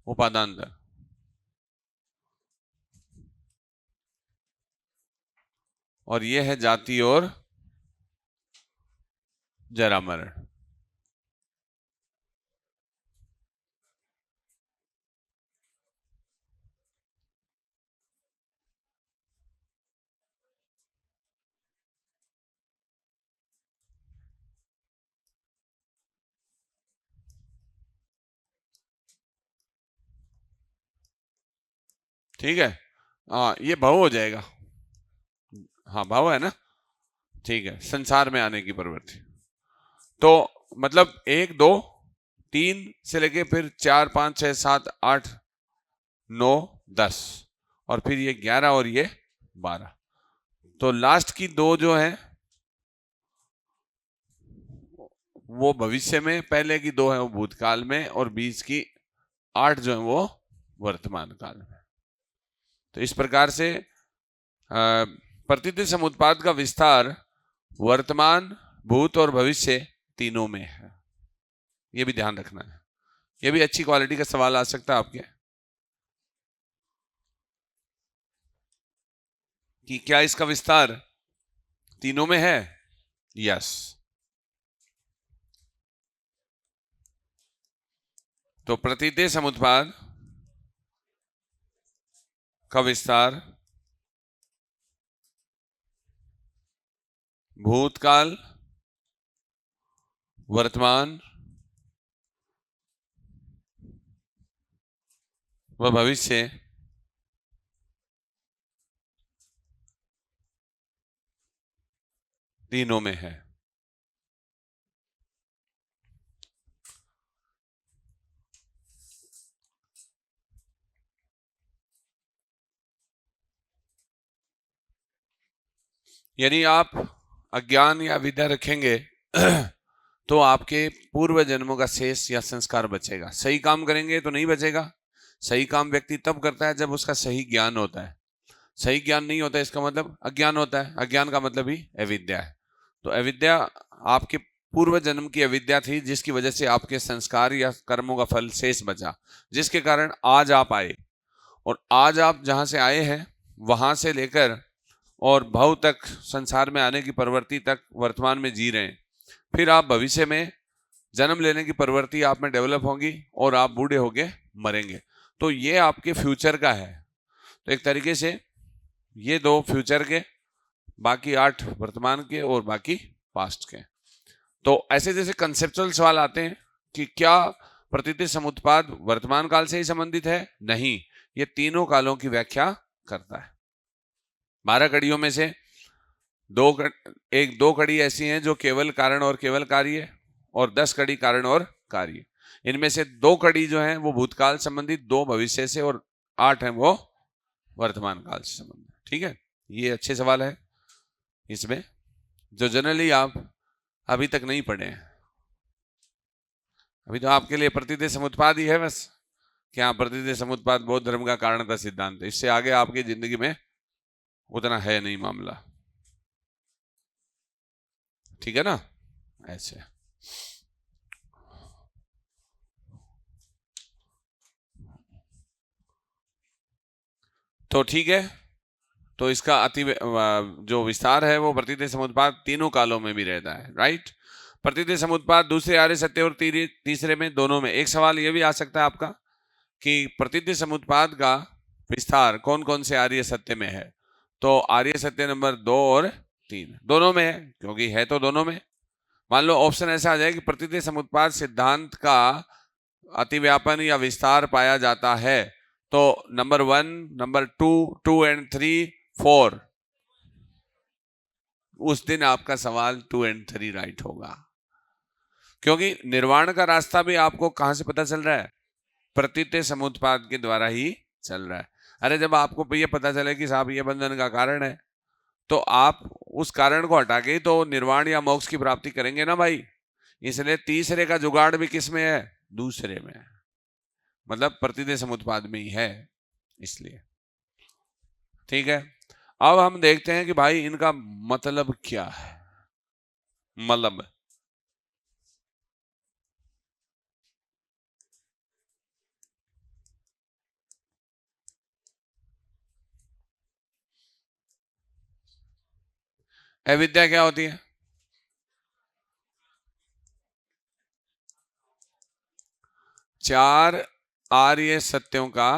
उपादान तक। और यह है जाति और जरा मरण। ठीक है, हाँ ये भाव हो जाएगा। हाँ भाव है ना, ठीक है। संसार में आने की प्रवृत्ति, तो मतलब 1 2 3 से लेके फिर 4 5 6 7 8 9 10 और फिर ये 11 और ये 12। तो लास्ट की 2 जो है वो भविष्य में, पहले की 2 है वो भूतकाल में, और बीच की 8 जो है वो वर्तमान काल में। तो इस प्रकार से प्रतीति समुत्पाद का विस्तार वर्तमान, भूत और भविष्य तीनों में है। ये भी ध्यान रखना है। ये भी अच्छी क्वालिटी का सवाल आ सकता है आपके कि क्या इसका विस्तार तीनों में है? यस। तो प्रतीति समुत्पाद का विस्तार भूतकाल, वर्तमान व भविष्य तीनों में है। यानी आप अज्ञान या विद्या रखेंगे तो आपके पूर्व जन्मों का शेष या संस्कार बचेगा। सही काम करेंगे तो नहीं बचेगा। सही काम व्यक्ति तब करता है जब उसका सही ज्ञान होता है। सही ज्ञान नहीं होता इसका मतलब अज्ञान होता है। अज्ञान का मतलब ही अविद्या है। तो अविद्या आपके पूर्व जन्म की अविद्या थी, जिसकी वजह से आपके संस्कार या कर्मों का फल शेष बचा, जिसके कारण आज आप आए। और आज आप जहां से आए हैं वहां से लेकर और भव तक, संसार में आने की प्रवृत्ति तक वर्तमान में जी रहे हैं। फिर आप भविष्य में जन्म लेने की प्रवृत्ति आप में डेवलप होगी और आप बूढ़े होके मरेंगे। तो ये आपके फ्यूचर का है। तो एक तरीके से ये 2 फ्यूचर के, बाकी 8 वर्तमान के और बाकी पास्ट के। तो ऐसे जैसे कंसेप्चुअल सवाल आते हैं कि क्या प्रतीति समुत्पाद वर्तमान काल से ही संबंधित है? नहीं, ये तीनों कालों की व्याख्या करता है। 12 कड़ियों में से 2 कड़ी ऐसी हैं जो केवल कारण और केवल कार्य, और 10 कड़ी कारण और कार्य। इनमें से 2 कड़ी जो है वो भूतकाल संबंधित, 2 भविष्य से, और 8 है वो वर्तमान काल से संबंधित। ठीक है, ये अच्छे सवाल है इसमें, जो जनरली आप अभी तक नहीं पढ़े हैं। अभी तो आपके लिए प्रतीति समुत्पाद ही है बस, क्या प्रतीति समुत्पाद बौद्ध धर्म का कारण का सिद्धांत है। इससे आगे आपकी जिंदगी में उतना है नहीं मामला। ठीक है ना, ऐसे। तो ठीक है, तो इसका जो विस्तार है वो प्रतीति समुत्पाद तीनों कालों में भी रहता है। राइट, प्रतीति समुत्पाद दूसरे आर्य सत्य और तीसरे में, दोनों में। एक सवाल ये भी आ सकता है आपका कि प्रतीति समुत्पाद का विस्तार कौन कौन से आर्य सत्य में है? तो आर्य सत्य नंबर 2 और 3 दोनों में है, क्योंकि है तो दोनों में। मान लो ऑप्शन ऐसा आ जाए कि प्रतीति समुत्पाद सिद्धांत का अतिव्यापन या विस्तार पाया जाता है, तो नंबर 1, नंबर 2, 2 एंड 3, 4, उस दिन आपका सवाल 2 एंड 3 राइट होगा। क्योंकि निर्वाण का रास्ता भी आपको कहां से पता चल रहा है? प्रतीति समुत्पाद के द्वारा ही चल रहा है। अरे जब आपको ये पता चले कि साहब ये बंधन का कारण है, तो आप उस कारण को हटा के तो निर्वाण या मोक्ष की प्राप्ति करेंगे ना भाई। इसलिए तीसरे का जुगाड़ भी किस में है? दूसरे में है, मतलब प्रतिदेय समुत्पाद में ही है, इसलिए। ठीक है, अब हम देखते हैं कि भाई इनका मतलब क्या है। मतलब अविद्या क्या होती है? चार आर्य सत्यों का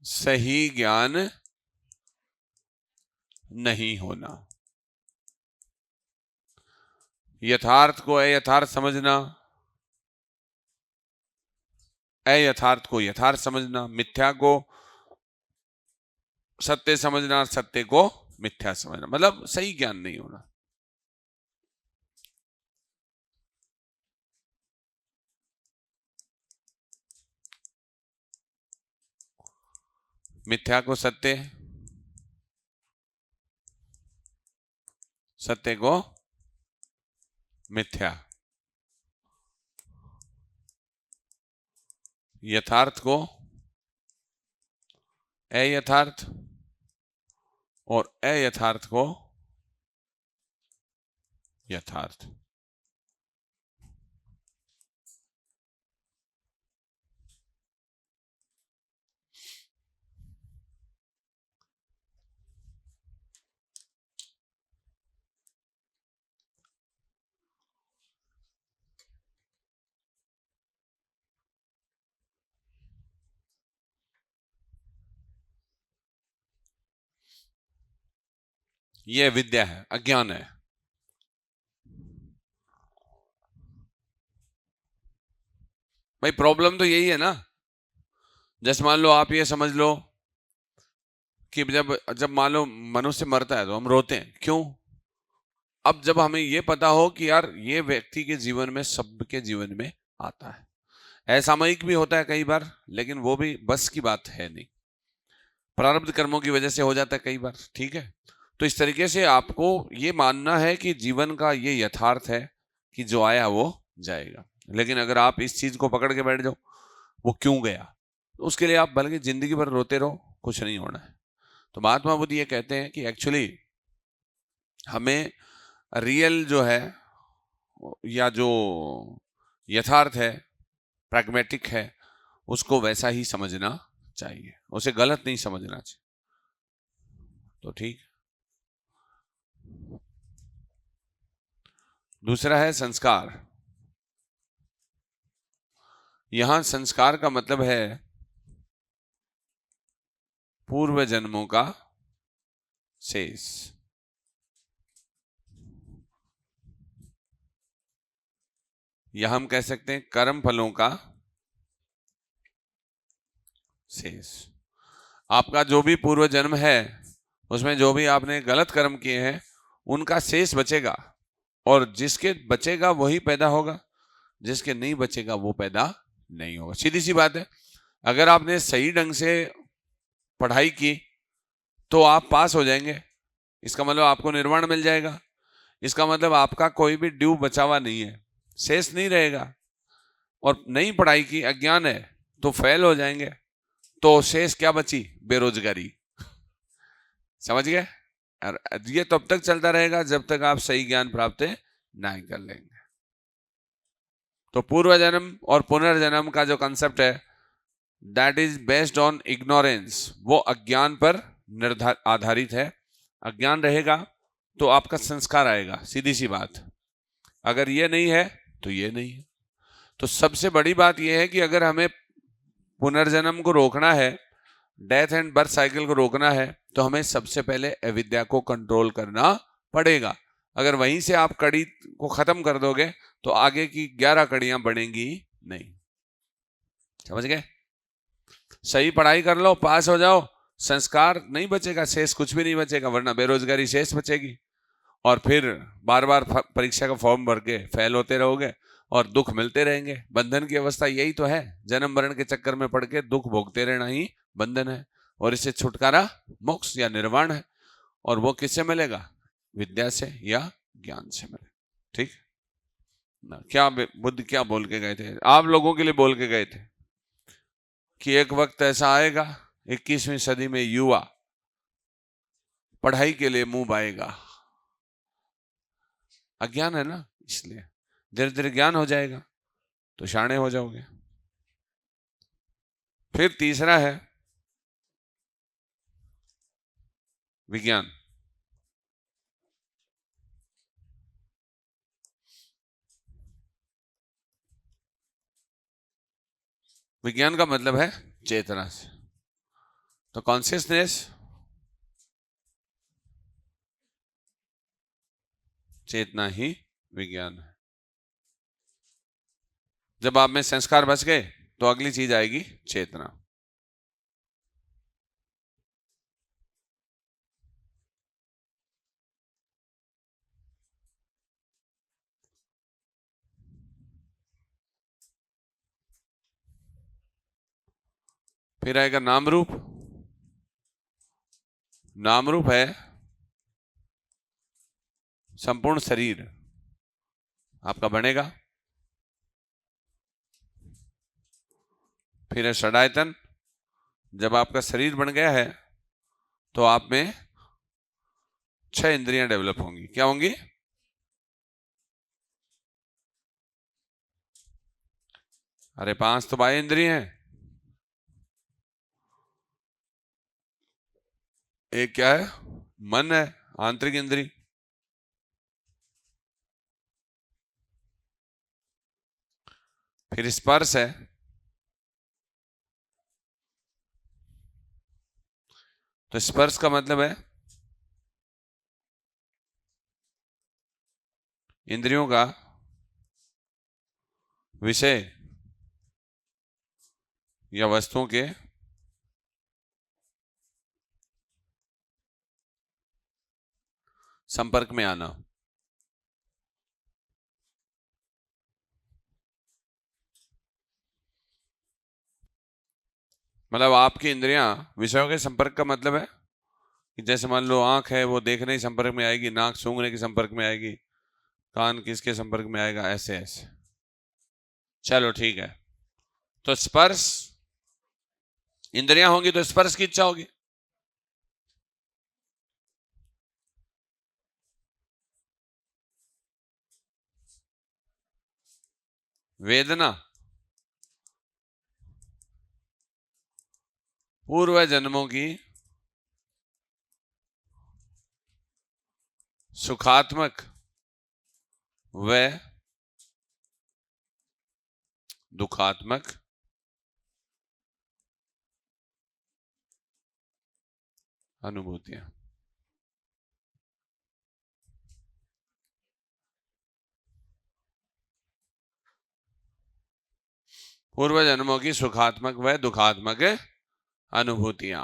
सही ज्ञान नहीं होना, यथार्थ को अयथार्थ समझना, अयथार्थ को यथार्थ समझना, मिथ्या को सत्य समझना, सत्य को मिथ्या समझना, मतलब सही ज्ञान नहीं होना। मिथ्या को सत्य, सत्य को मिथ्या, यथार्थ को अयथार्थ और अयथार्थ को यथार्थ। यह विद्या है, अज्ञान है। भाई प्रॉब्लम तो यही है ना। जैसे मान लो आप ये समझ लो कि जब जब मान लो मनुष्य मरता है तो हम रोते हैं, क्यों? अब जब हमें ये पता हो कि यार ये व्यक्ति के जीवन में, सबके जीवन में आता है, असामयिक भी होता है कई बार, लेकिन वो भी बस की बात है नहीं, प्रारब्ध कर्मों की वजह से हो जाता है कई बार। ठीक है, तो इस तरीके से आपको ये मानना है कि जीवन का ये यथार्थ है कि जो आया वो जाएगा। लेकिन अगर आप इस चीज को पकड़ के बैठ जाओ वो क्यों गया, तो उसके लिए आप बल्कि जिंदगी भर रोते रहो, कुछ नहीं होना है। तो महात्मा बुद्ध ये कहते हैं कि एक्चुअली हमें रियल जो है या जो यथार्थ है, प्रैग्मेटिक है, उसको वैसा ही समझना चाहिए, उसे गलत नहीं समझना चाहिए। तो ठीक, दूसरा है संस्कार। यहां संस्कार का मतलब है पूर्व जन्मों का शेष, या हम कह सकते हैं कर्म फलों का शेष। आपका जो भी पूर्व जन्म है उसमें जो भी आपने गलत कर्म किए हैं उनका शेष बचेगा, और जिसके बचेगा वही पैदा होगा, जिसके नहीं बचेगा वो पैदा नहीं होगा। सीधी सी बात है, अगर आपने सही ढंग से पढ़ाई की तो आप पास हो जाएंगे, इसका मतलब आपको निर्वाण मिल जाएगा, इसका मतलब आपका कोई भी ड्यू बचा हुआ नहीं है, शेष नहीं रहेगा। और नहीं पढ़ाई की, अज्ञान है, तो फेल हो जाएंगे, तो शेष क्या बची? बेरोजगारी। समझ गए? ये तब तक चलता रहेगा जब तक आप सही ज्ञान प्राप्त नहीं कर लेंगे। तो पूर्व जन्म और पुनर्जन्म का जो कंसेप्ट है that is based on ignorance, वो अज्ञान पर आधारित है। अज्ञान रहेगा तो आपका संस्कार आएगा, सीधी सी बात। अगर ये नहीं है तो ये नहीं है। तो सबसे बड़ी बात यह है कि अगर हमें पुनर्जन्म को रोकना है, डेथ एंड बर्थ साइकिल को रोकना है, तो हमें सबसे पहले अविद्या को कंट्रोल करना पड़ेगा। अगर वहीं से आप कड़ी को खत्म कर दोगे तो आगे की 11 कड़ियां बनेंगी नहीं। समझ गए? सही पढ़ाई कर लो, पास हो जाओ, संस्कार नहीं बचेगा, शेष कुछ भी नहीं बचेगा, वरना बेरोजगारी शेष बचेगी, और फिर बार बार परीक्षा का फॉर्म भर के फेल होते रहोगे और दुख मिलते रहेंगे। बंधन की अवस्था यही तो है, जन्म मरण के चक्कर में पड़ के दुख भोगते रहना ही बंधन है। और इससे छुटकारा मोक्ष या निर्वाण है। और वो किससे मिलेगा? विद्या से या ज्ञान से मिलेगा। ठीक ना? क्या बुद्ध क्या बोल के गए थे? आप लोगों के लिए बोल के गए थे कि एक वक्त ऐसा आएगा 21वीं सदी में युवा पढ़ाई के लिए मुंह बाएगा। अज्ञान है ना, इसलिए धीरे धीरे ज्ञान हो जाएगा तो शाणे हो जाओगे। फिर तीसरा है विज्ञान। विज्ञान का मतलब है चेतना से। तो कॉन्शियसनेस चेतना ही विज्ञान है। जब आप में संस्कार बच गए तो अगली चीज आएगी चेतना। फिर आएगा नाम रूप। नाम रूप है संपूर्ण शरीर आपका बनेगा। फिर है षडायतन। जब आपका शरीर बन गया है तो आप में 6 इंद्रियां डेवलप होंगी। क्या होंगी? अरे 5 तो बाह्य इंद्रिय हैं। एक क्या है? मन है, आंतरिक इंद्रिय। फिर स्पर्श है। तो स्पर्श का मतलब है इंद्रियों का विषय या वस्तुओं के संपर्क में आना। मतलब आपकी इंद्रियां विषयों के संपर्क का मतलब है कि जैसे मान लो आंख है, वो देखने के संपर्क में आएगी, नाक सूंघने के संपर्क में आएगी, कान किसके संपर्क में आएगा, ऐसे ऐसे। चलो ठीक है। तो स्पर्श, इंद्रियां होंगी तो स्पर्श की इच्छा होगी। वेदना पूर्व जन्मों की सुखात्मक व दुखात्मक अनुभूतियां। पूर्व जन्मों की सुखात्मक व दुखात्मक अनुभूतियां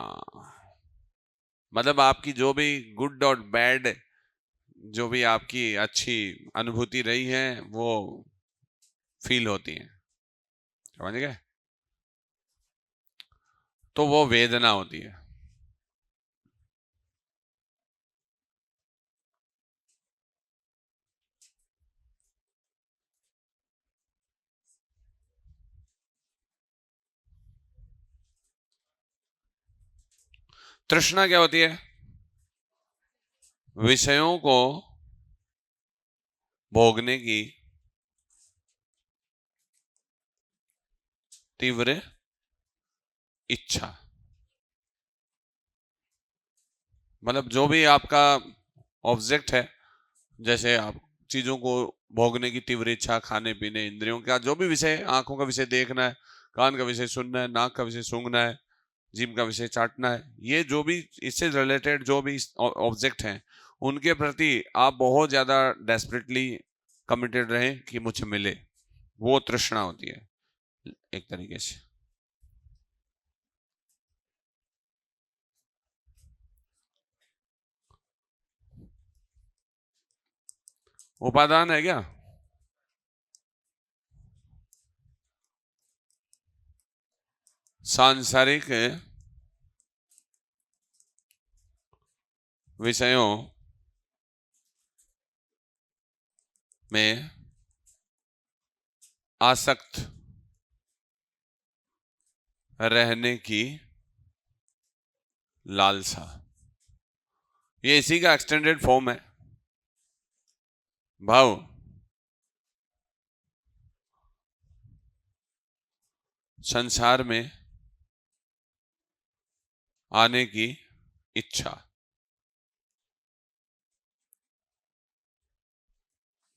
मतलब आपकी जो भी गुड और बैड, जो भी आपकी अच्छी अनुभूति रही है वो फील होती है। समझ गए? तो वो वेदना होती है। तृष्णा क्या होती है? विषयों को भोगने की तीव्र इच्छा। मतलब जो भी आपका ऑब्जेक्ट है, जैसे आप चीजों को भोगने की तीव्र इच्छा, खाने पीने, इंद्रियों का जो भी विषय, आंखों का विषय देखना है, कान का विषय सुनना है, नाक का विषय सूंघना है, जीभ का विषय चाटना है, ये जो भी इससे रिलेटेड जो भी ऑब्जेक्ट हैं उनके प्रति आप बहुत ज्यादा डेस्परेटली कमिटेड रहें कि मुझे मिले, वो तृष्णा होती है एक तरीके से। उपादान है क्या? सांसारिक विषयों में आसक्त रहने की लालसा, ये इसी का एक्सटेंडेड फॉर्म है। भाव संसार में आने की इच्छा,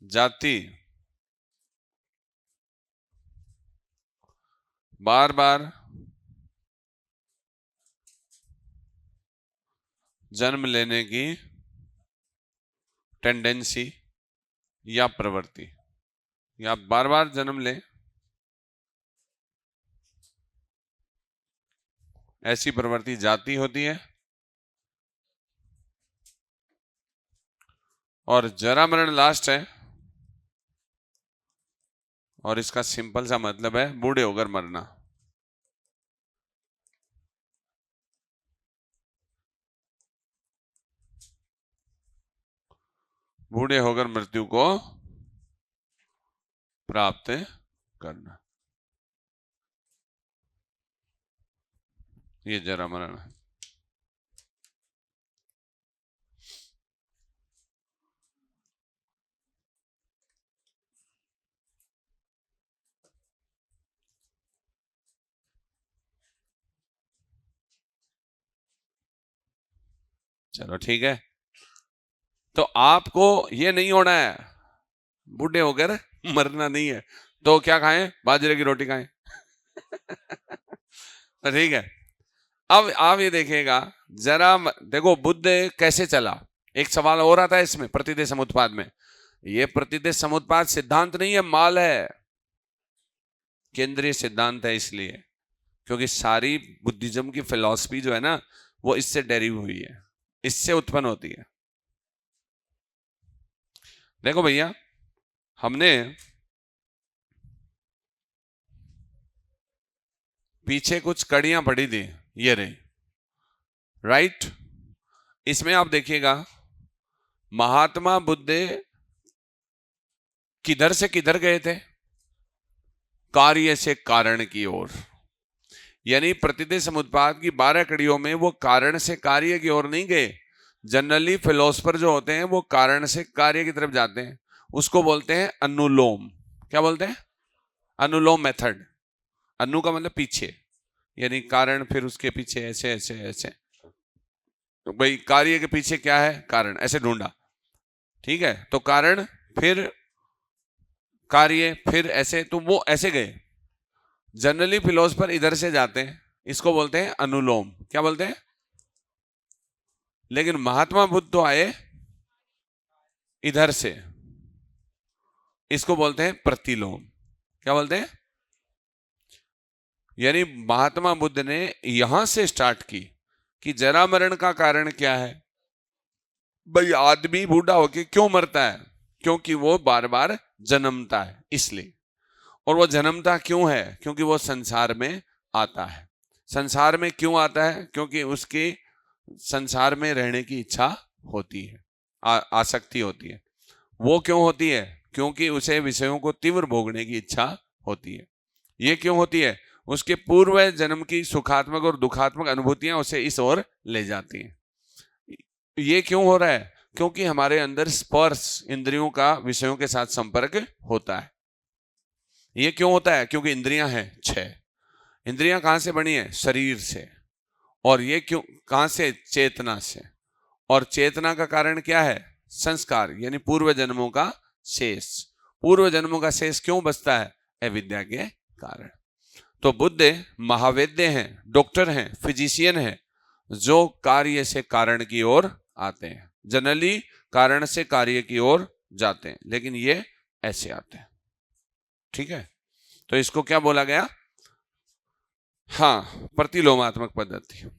जाति बार बार जन्म लेने की टेंडेंसी या प्रवृत्ति, या बार बार जन्म ले ऐसी प्रवृत्ति जाति होती है। और जरा मरण लास्ट है, और इसका सिंपल सा मतलब है बूढ़े होकर मरना। बूढ़े होकर मृत्यु को प्राप्त करना, ये जरा मरण है। चलो ठीक है, तो आपको ये नहीं होना है, बूढ़े होकर मरना नहीं है, तो क्या खाएं? बाजरे की रोटी खाएं। तो ठीक है, अब आप ये देखिएगा जरा, देखो बुद्ध कैसे चला। एक सवाल और आता है इसमें प्रतिदेश समुत्पाद में। ये प्रतिदेश समुत्पाद सिद्धांत नहीं है, माल है, केंद्रीय सिद्धांत है, इसलिए क्योंकि सारी बुद्धिज्म की फिलॉसफी जो है ना, वो इससे डेरिव हुई है, इससे उत्पन्न होती है। देखो भैया, हमने पीछे कुछ कड़ियां पड़ी थी, ये रही, राइट। इसमें आप देखिएगा महात्मा बुद्ध किधर से किधर गए थे? कार्य से कारण की ओर। यानी प्रतिदेश समुत्पाद की 12 कड़ियों में वो कारण से कार्य की ओर नहीं गए। जनरली फिलोसफर जो होते हैं वो कारण से कार्य की तरफ जाते हैं, उसको बोलते हैं अनुलोम। क्या बोलते हैं? अनुलोम मेथड। अनु का मतलब पीछे, यानी कारण फिर उसके पीछे ऐसे ऐसे ऐसे, तो भाई कार्य के पीछे क्या है? कारण, ऐसे ढूंढा, ठीक है, तो कारण फिर कार्य फिर ऐसे, तो वो ऐसे गए। जनरली फिलोसफर इधर से जाते हैं, इसको बोलते हैं अनुलोम। क्या बोलते हैं? लेकिन महात्मा बुद्ध तो आए इधर से, इसको बोलते हैं प्रतिलोम। क्या बोलते हैं? यानी महात्मा बुद्ध ने यहां से स्टार्ट की कि जरा मरण का कारण क्या है। भाई आदमी बूढ़ा होके क्यों मरता है? क्योंकि वो बार बार जन्मता है, इसलिए। और वो जन्मता क्यों है? क्योंकि वो संसार में आता है। संसार में क्यों आता है? क्योंकि उसकी संसार में रहने की इच्छा होती है, आसक्ति होती है। वो क्यों होती है? क्योंकि उसे विषयों को तीव्र भोगने की इच्छा होती है। ये क्यों होती है? उसके पूर्व जन्म की सुखात्मक और दुखात्मक अनुभूतियां उसे इस ओर ले जाती हैं। ये क्यों हो रहा है? क्योंकि हमारे अंदर स्पर्श इंद्रियों का विषयों के साथ संपर्क होता है। ये क्यों होता है? क्योंकि इंद्रियां हैं 6। इंद्रियां कहां से बनी है? शरीर से। और ये क्यों, कहां से? चेतना से। और चेतना का कारण क्या है? संस्कार, यानी पूर्व जन्मों का शेष। पूर्व जन्मों का शेष क्यों बचता है? अविद्या के कारण। तो बुद्ध महावैद्य हैं, डॉक्टर हैं, फिजिशियन हैं, जो कार्य से कारण की ओर आते हैं। जनरली कारण से कार्य की ओर जाते हैं, लेकिन ये ऐसे आते हैं, ठीक है। तो इसको क्या बोला गया? हाँ, प्रतिलोमात्मक पद्धति।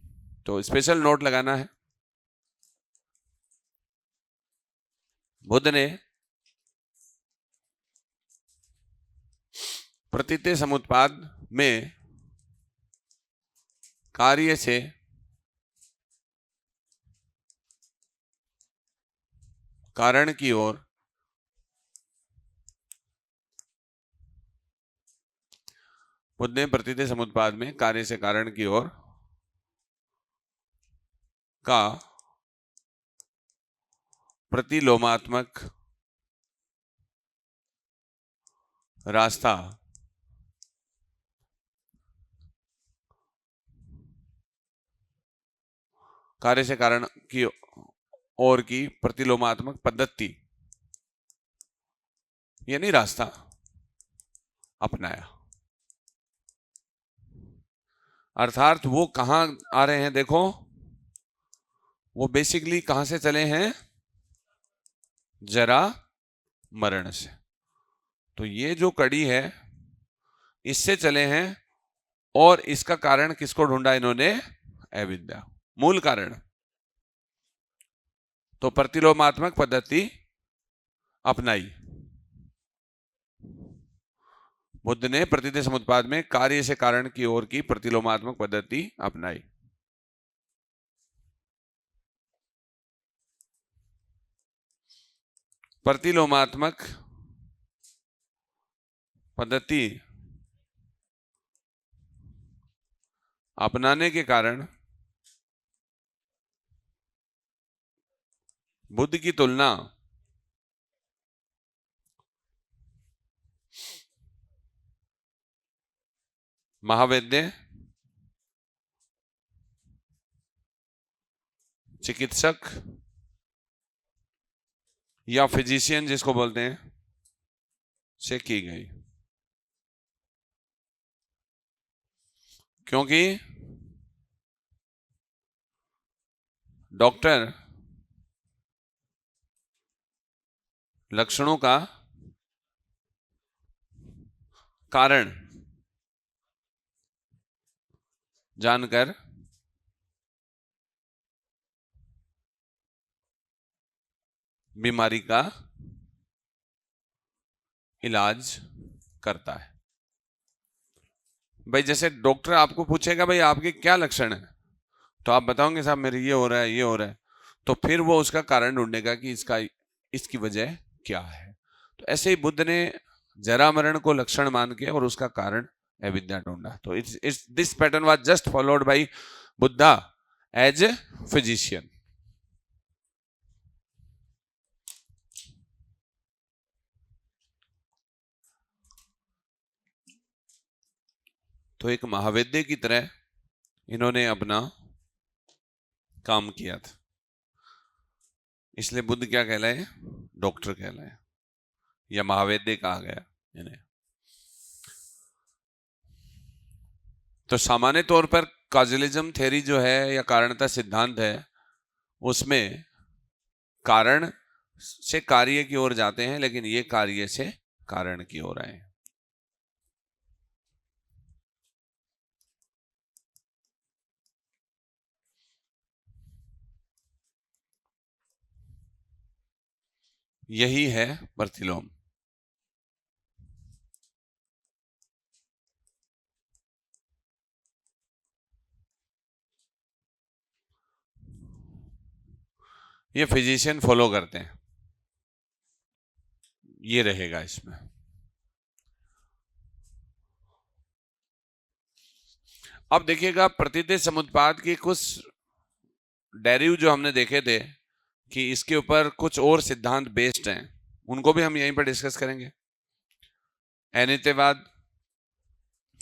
तो स्पेशल नोट लगाना है, बुद्ध ने प्रतिदेश समुत्पाद में कार्य से कारण की ओर बुद्ध ने प्रतिदे समुत्पाद में कार्य से कारण की ओर का प्रतिलोमात्मक रास्ता कार्य से कारण की ओर की प्रतिलोमात्मक पद्धति यानी रास्ता अपनाया। अर्थात वो कहां आ रहे हैं, देखो वो बेसिकली कहां से चले हैं, जरा मरण से। तो ये जो कड़ी है इससे चले हैं और इसका कारण किसको ढूंढा इन्होंने, अविद्या, मूल कारण। तो प्रतिलोमात्मक पद्धति अपनाई। बुद्ध ने प्रतिदे समुत्पाद में कार्य से कारण की ओर की प्रतिलोमात्मक पद्धति अपनाई। प्रतिलोमात्मक पद्धति अपनाने के कारण बुद्ध की तुलना महावैद्य, चिकित्सक या फिजिशियन जिसको बोलते हैं से की गई, क्योंकि डॉक्टर लक्षणों का कारण जानकर बीमारी का इलाज करता है। भाई जैसे डॉक्टर आपको पूछेगा भाई आपके क्या लक्षण है, तो आप बताओगे साहब मेरे ये हो रहा है, ये हो रहा है, तो फिर वो उसका कारण ढूंढेगा कि इसकी वजह क्या है। तो ऐसे ही बुद्ध ने जरा मरण को लक्षण मान के और उसका कारण अविद्या ढूंढा। तो it's this pattern was just followed by Buddha as a physician. तो एक महावैद्य की तरह इन्होंने अपना काम किया था, इसलिए बुद्ध क्या कहलाए, डॉक्टर कहलाए या महावैद्य कहा गया इन्हें। तो सामान्य तौर पर कॉजलिज्म थ्योरी जो है या कारणता सिद्धांत है उसमें कारण से कार्य की ओर जाते हैं, लेकिन ये कार्य से कारण की ओर आए। यही है प्रतिलोम। ये फिजिशियन फॉलो करते हैं, ये रहेगा इसमें। अब देखिएगा प्रतिदे समुत्पाद के कुछ डेरिव जो हमने देखे थे कि इसके ऊपर कुछ और सिद्धांत बेस्ड हैं, उनको भी हम यहीं पर डिस्कस करेंगे। अनित्यवाद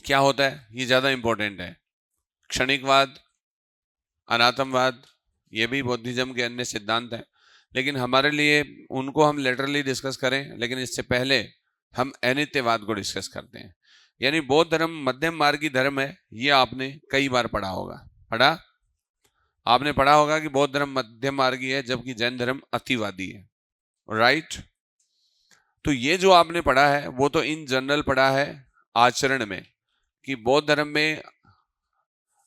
क्या होता है, ये ज्यादा इंपॉर्टेंट है। क्षणिकवाद, अनात्मवाद, ये भी बौद्धिज्म के अन्य सिद्धांत हैं, लेकिन हमारे लिए उनको हम लेटरली डिस्कस करें, लेकिन इससे पहले हम अनित्यवाद को डिस्कस करते हैं। यानी बौद्ध धर्म मध्यम मार्गी धर्म है, ये आपने कई बार पढ़ा होगा, आपने पढ़ा होगा कि बौद्ध धर्म मध्यम मार्गी है जबकि जैन धर्म अतिवादी है, राइट। तो ये जो आपने पढ़ा है वो तो इन जनरल पढ़ा है आचरण में, कि बौद्ध धर्म में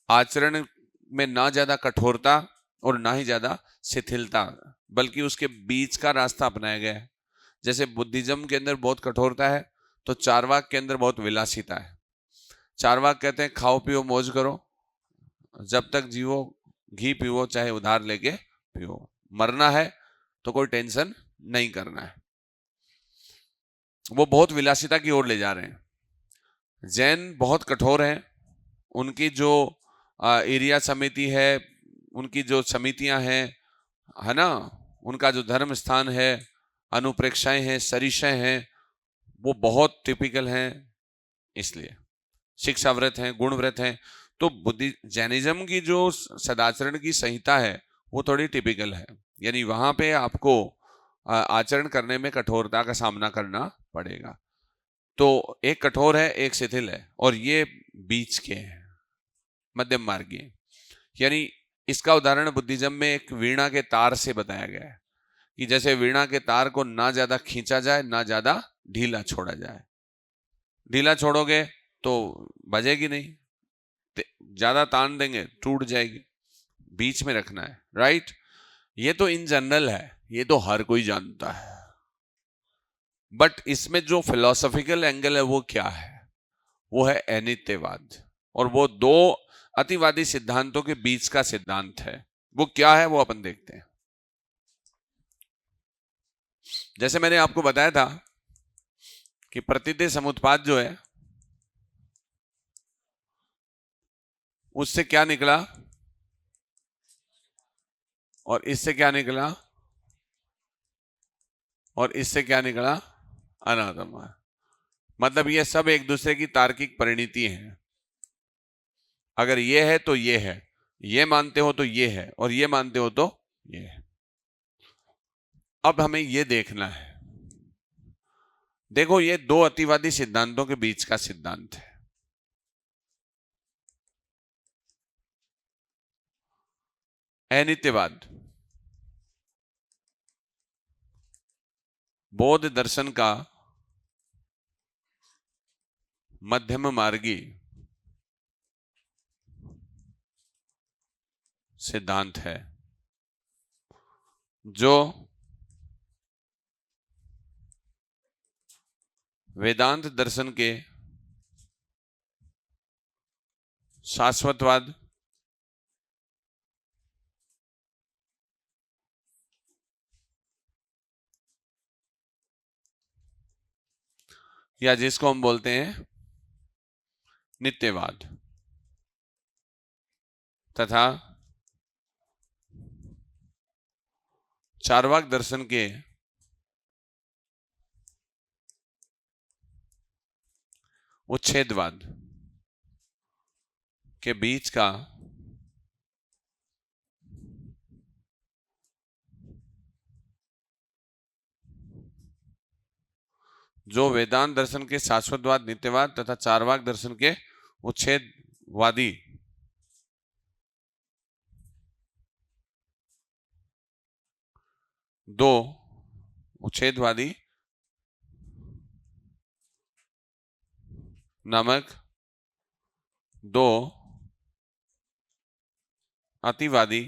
आचरण में ना ज्यादा कठोरता और ना ही ज्यादा शिथिलता, बल्कि उसके बीच का रास्ता अपनाया गया है। जैसे बुद्धिज्म के अंदर बहुत कठोरता है तो चारवाक के अंदर बहुत विलासिता है। चारवाक कहते हैं खाओ पियो मौज करो, जब तक जीवो घी पीवो चाहे उधार लेके पियो, मरना है तो कोई टेंशन नहीं करना है। वो बहुत विलासिता की ओर ले जा रहे हैं। जैन बहुत कठोर हैं। उनकी जो एरिया समिति है, उनकी जो समितियां हैं, है ना, उनका जो धर्म स्थान है, अनुप्रेक्षाएं हैं, सरिशय हैं, वो बहुत टिपिकल हैं। इसलिए शिक्षा व्रत हैं, गुण व्रत हैं। तो बुद्धि जैनिज्म की जो सदाचरण की संहिता है वो थोड़ी टिपिकल है, यानी वहां पे आपको आचरण करने में कठोरता का सामना करना पड़ेगा। तो एक कठोर है, एक शिथिल है, और ये बीच के हैं, मध्यम मार्गी। यानी इसका उदाहरण बुद्धिज्म में एक वीणा के तार से बताया गया है कि जैसे वीणा के तार को ना ज्यादा खींचा जाए, ना ज्यादा ढीला छोड़ा जाए। ढीला छोड़ोगे तो बजेगी नहीं, ज्यादा तान देंगे टूट जाएगी। बीच में रखना है, राइट। ये तो इन जनरल है, ये तो हर कोई जानता है। बट इसमें जो फिलोसॉफिकल एंगल है वो क्या है? वो है अनित्यवाद, और वो दो अतिवादी सिद्धांतों के बीच का सिद्धांत है। वो क्या है वो अपन देखते हैं। जैसे मैंने आपको बताया था कि प्रतीति समुत्पाद जो है उससे क्या निकला, और इससे क्या निकला, और इससे क्या निकला, अनात्मा। मतलब ये सब एक दूसरे की तार्किक परिणति है। अगर ये है तो ये है, ये मानते हो तो ये है, और ये मानते हो तो ये है। अब हमें ये देखना है, देखो ये दो अतिवादी सिद्धांतों के बीच का सिद्धांत है। अनित्यवाद बौद्ध दर्शन का मध्यम मार्गी सिद्धांत है, जो वेदांत दर्शन के शाश्वतवाद, या जिसको हम बोलते हैं नित्यवाद, तथा चार्वाक दर्शन के उच्छेदवाद के बीच का जो वेदांत दर्शन के शाश्वतवाद, नित्यवाद तथा चार्वाक दर्शन के उच्छेदवादी दो उच्छेदवादी नामक दो अतिवादी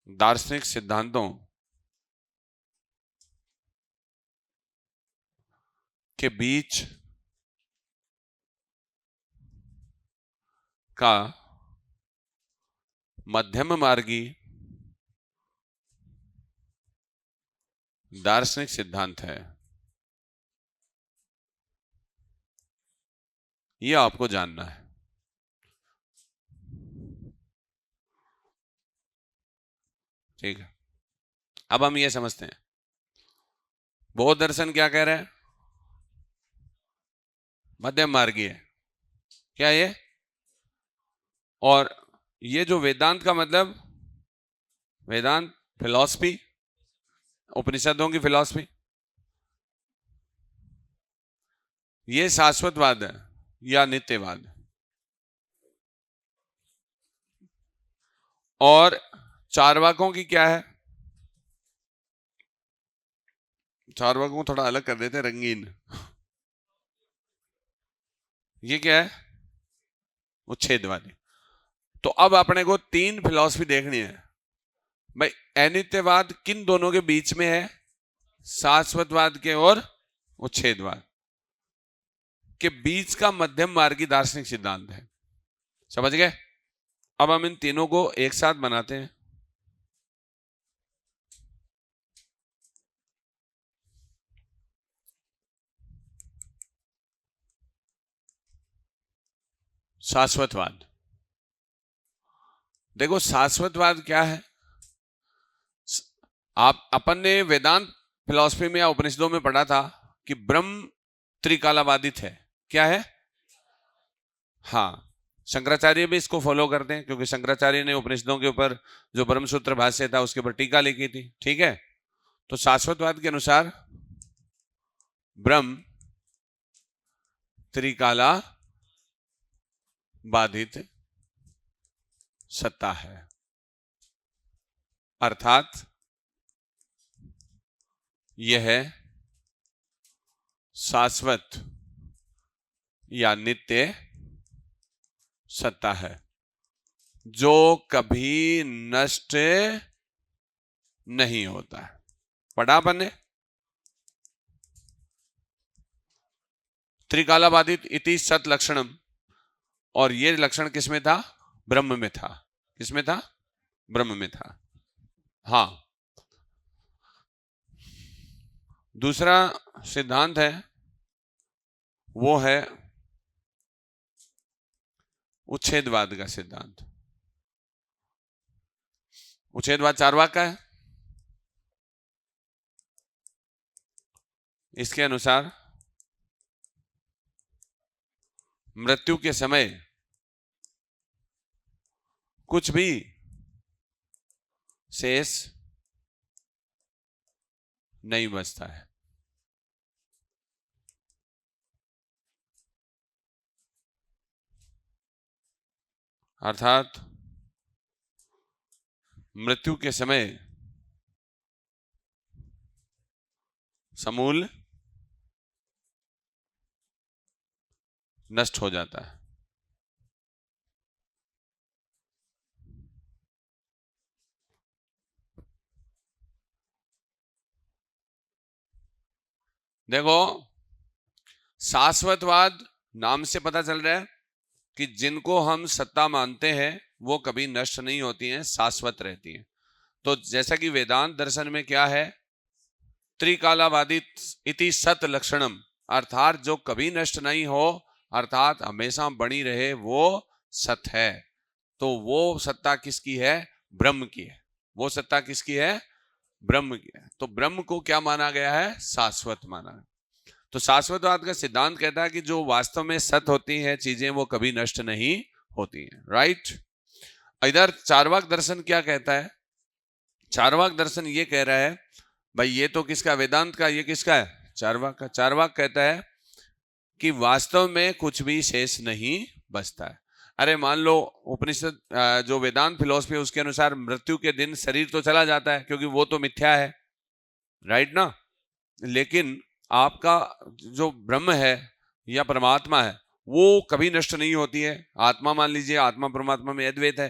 दार्शनिक सिद्धांतों के बीच का मध्यम मार्गी दार्शनिक सिद्धांत है। यह आपको जानना है। ठीक है, अब हम ये समझते हैं बौद्ध दर्शन क्या कह रहे हैं, मध्यम मार्गी है क्या ये? और ये जो वेदांत का मतलब, वेदांत फिलॉसफी, उपनिषदों की फिलॉसफी, ये शाश्वतवाद है या नित्यवाद? और चार्वाकों की क्या है? चार्वाकों को थोड़ा अलग कर देते हैं, रंगीन। ये क्या है? उच्छेदवादी। तो अब अपने को तीन फिलॉसफी देखनी है भाई। अनित्यवाद किन दोनों के बीच में है? शाश्वतवाद के और उच्छेदवाद के बीच का मध्यम मार्गी दार्शनिक सिद्धांत है। समझ गए? अब हम इन तीनों को एक साथ बनाते हैं। शाश्वतवाद। देखो शाश्वतवाद क्या है, आप अपन ने वेदांत फिलॉसफी में या उपनिषदों में पढ़ा था कि ब्रह्म त्रिकालाबाधित है। क्या है? हाँ, शंकराचार्य भी इसको फॉलो करते हैं क्योंकि शंकराचार्य ने उपनिषदों के ऊपर जो ब्रह्मसूत्र भाष्य था उसके ऊपर टीका लिखी थी। ठीक है, तो शाश्वतवाद के अनुसार ब्रह्म त्रिकाला बाधित सत्ता है, अर्थात यह शाश्वत या नित्य सत्ता है जो कभी नष्ट नहीं होता है। पढ़ा अपन ने, त्रिकालाबाधित इति सत लक्षणम, और ये लक्षण किसमें था? ब्रह्म में था। किसमें था? ब्रह्म में था। हाँ, दूसरा सिद्धांत है वो है उच्छेदवाद का सिद्धांत। उच्छेदवाद चार्वाक का है। इसके अनुसार मृत्यु के समय कुछ भी शेष नहीं बचता है। अर्थात मृत्यु के समय समूल नष्ट हो जाता है। देखो, शाश्वतवाद नाम से पता चल रहा है कि जिनको हम सत्ता मानते हैं वो कभी नष्ट नहीं होती हैं, शाश्वत रहती हैं। तो जैसा कि वेदांत दर्शन में क्या है, त्रिकालाबाधित इति सत लक्षणम, अर्थात जो कभी नष्ट नहीं हो, अर्थात हमेशा बनी रहे, वो सत है। तो वो सत्ता किसकी है? ब्रह्म की है। वो सत्ता किसकी है? ब्रह्म की है। तो ब्रह्म को क्या माना गया है? शाश्वत माना है। तो शाश्वतवाद का सिद्धांत कहता है कि जो वास्तव में सत्य होती हैं चीजें वो कभी नष्ट नहीं होती हैं। राइट। इधर चार्वाक दर्शन क्या कहता है? चार्वाक दर्शन ये कह रहा है, भाई ये तो किसका? वेदांत का। ये किसका है? चार्वाक का। चार्वाक कहता है कि वास्तव में कुछ भी शेष नहीं बचता है। अरे मान लो उपनिषद जो वेदांत फिलॉसफी है उसके अनुसार मृत्यु के दिन शरीर तो चला जाता है क्योंकि वो तो मिथ्या है, राइट ना। लेकिन आपका जो ब्रह्म है या परमात्मा है वो कभी नष्ट नहीं होती है। आत्मा मान लीजिए, आत्मा परमात्मा में अद्वैत है,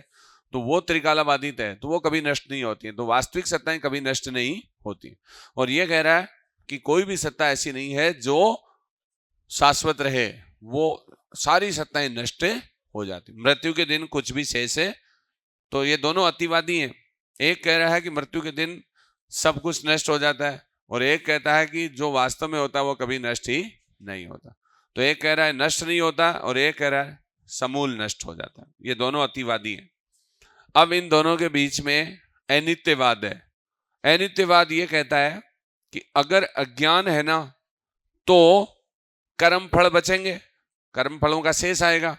तो वो त्रिकालाबाधित है, तो वो कभी नष्ट नहीं होती है। तो वास्तविक सत्ताएं कभी नष्ट नहीं होती। और ये कह रहा है कि कोई भी सत्ता ऐसी नहीं है जो शाश्वत रहे, वो सारी सत्ताएं नष्ट हो जाती। मृत्यु के दिन कुछ भी शेष है। तो ये दोनों अतिवादी हैं। एक कह रहा है कि मृत्यु के दिन सब कुछ नष्ट हो जाता है, और एक कहता है कि जो वास्तव में होता है वो कभी नष्ट ही नहीं होता। तो एक कह रहा है नष्ट नहीं होता और एक कह रहा है समूल नष्ट हो जाता है। ये दोनों अतिवादी हैं। अब इन दोनों के बीच में अनित्यवाद है। अनित्यवाद ये कहता है कि अगर अज्ञान है ना तो कर्म फल बचेंगे, कर्म फलों का शेष आएगा,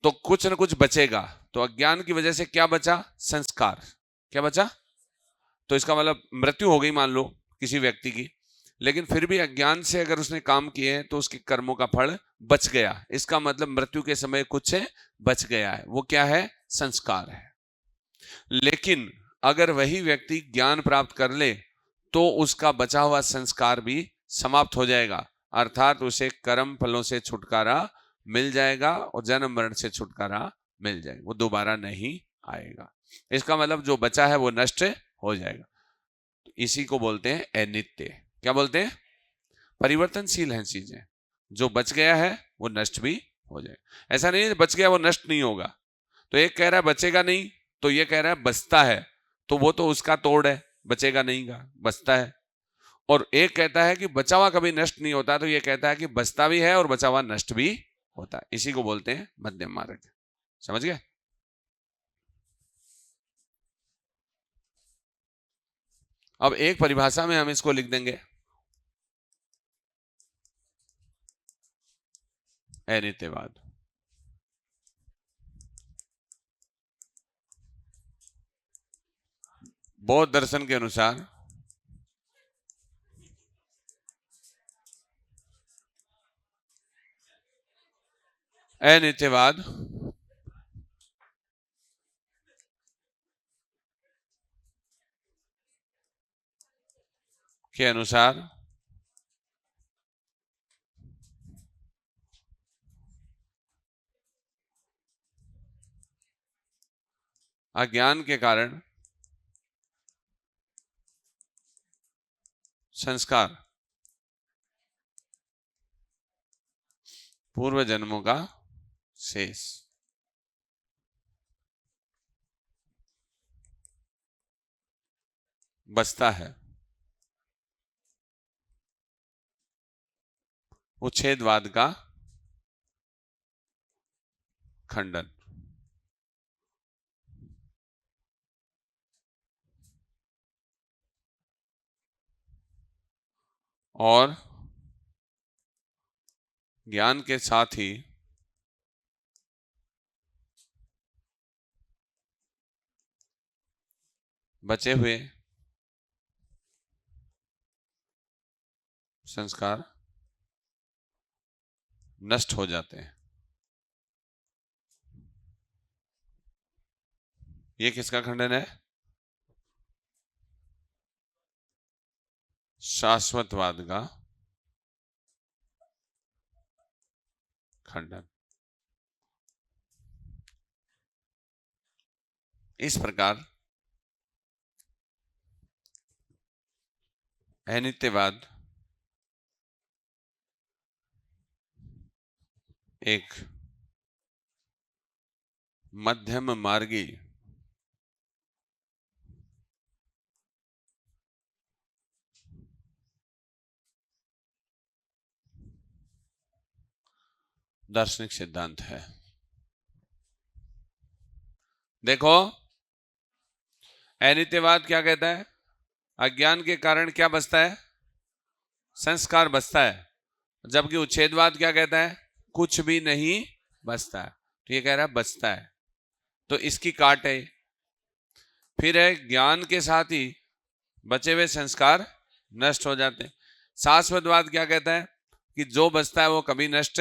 तो कुछ न कुछ बचेगा। तो अज्ञान की वजह से क्या बचा? संस्कार। क्या बचा? तो इसका मतलब मृत्यु हो गई मान लो किसी व्यक्ति की, लेकिन फिर भी अज्ञान से अगर उसने काम किए तो उसके कर्मों का फल बच गया। इसका मतलब मृत्यु के समय कुछ बच गया है। वो क्या है? संस्कार है। लेकिन अगर वही व्यक्ति ज्ञान प्राप्त कर ले तो उसका बचा हुआ संस्कार भी समाप्त हो जाएगा, अर्थात उसे कर्म फलों से छुटकारा मिल जाएगा और जन्म मरण से छुटकारा मिल जाएगा, वो दोबारा नहीं आएगा। इसका मतलब जो बचा है वो नष्ट हो जाएगा। इसी को बोलते हैं अनित्य। क्या बोलते हैं? परिवर्तनशील हैं चीजें। जो बच गया है वो नष्ट भी हो जाएगा। ऐसा नहीं है बच गया वो नष्ट नहीं होगा। तो एक कह रहा है बचेगा नहीं, तो ये कह रहा है बचता है, तो वो तो उसका तोड़ है, बचेगा नहीं का, बचता है। और एक कहता है कि बचा हुआ कभी नष्ट नहीं होता, तो ये कहता है कि बचता भी है और बचा हुआ नष्ट भी होता है। इसी को बोलते हैं मध्यम मार्ग। समझ गए? अब एक परिभाषा में हम इसको लिख देंगे, अनित्यवाद। बौद्ध दर्शन के अनुसार अनित्यवाद के अनुसार अज्ञान के कारण संस्कार पूर्व जन्मों का शेष बचता है। उच्छेदवाद का खंडन। और ज्ञान के साथ ही बचे हुए संस्कार नष्ट हो जाते हैं। ये किसका खंडन है? शाश्वतवाद का खंडन। इस प्रकार अनित्यवाद एक मध्यम मार्गी दार्शनिक सिद्धांत है। देखो, अनित्यवाद क्या कहता है? अज्ञान के कारण क्या बचता है? संस्कार बचता है। जबकि उच्छेदवाद क्या कहता है? कुछ भी नहीं बचता है। तो ये कह रहा है बचता है, तो इसकी काट है। फिर है ज्ञान के साथ ही बचे हुए संस्कार नष्ट हो जाते हैं। शाश्वतवाद क्या कहता है? कि जो बचता है वो कभी नष्ट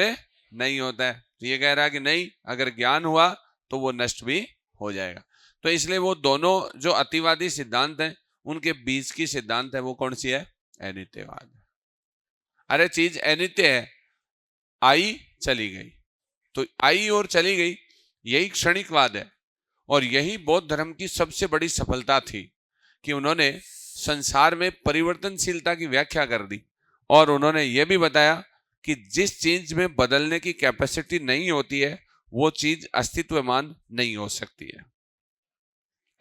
नहीं होता है। तो ये कह रहा है कि नहीं, अगर ज्ञान हुआ तो वो नष्ट भी हो जाएगा। तो इसलिए वो दोनों जो अतिवादी सिद्धांत हैं, उनके बीच की सिद्धांत है वो कौन सी है? अनित्यवाद। अरे चीज अनित्य है, आई चली गई, तो आई और चली गई, यही क्षणिकवाद है। और यही बौद्ध धर्म की सबसे बड़ी सफलता थी कि उन्होंने संसार में परिवर्तनशीलता की व्याख्या कर दी। और उन्होंने यह भी बताया कि जिस चीज में बदलने की कैपेसिटी नहीं होती है, वो चीज अस्तित्वमान नहीं हो सकती है।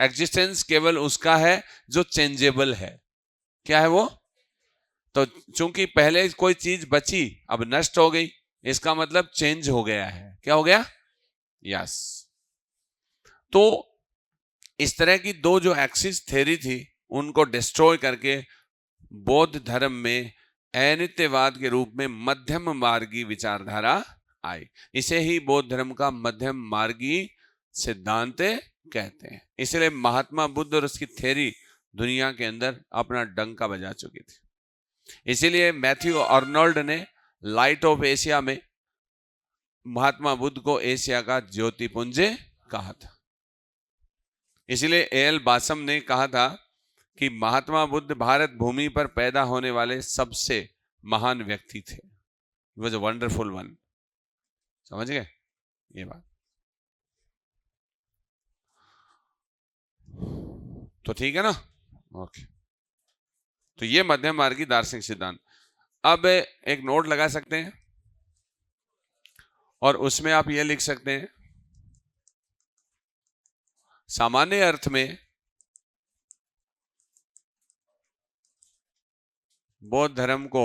एग्जिस्टेंस केवल उसका है जो चेंजेबल है। क्या है वो? तो चूंकि पहले कोई चीज बची, अब नष्ट हो गई, इसका मतलब चेंज हो गया है। क्या हो गया? यस। तो इस तरह की दो जो एक्सिस थ्योरी थी, उनको डिस्ट्रॉय करके बौद्ध धर्म में अनित्यवाद के रूप में मध्यम मार्गी विचारधारा आई। इसे ही बौद्ध धर्म का मध्यम मार्गी सिद्धांत कहते हैं। इसलिए महात्मा बुद्ध और उसकी थ्योरी दुनिया के अंदर अपना डंका बजा चुकी थी। इसीलिए मैथ्यू अर्नोल्ड ने लाइट ऑफ एशिया में महात्मा बुद्ध को एशिया का ज्योतिपुंज कहा था। इसलिए एल बासम ने कहा था कि महात्मा बुद्ध भारत भूमि पर पैदा होने वाले सबसे महान व्यक्ति थे। Was a wonderful one. समझ गए ये बात? तो ठीक है ना? ओके। तो ये मध्यम मार्गी दार्शनिक सिद्धांत। अब एक नोट लगा सकते हैं और उसमें आप ये लिख सकते हैं, सामान्य अर्थ में बौद्ध धर्म को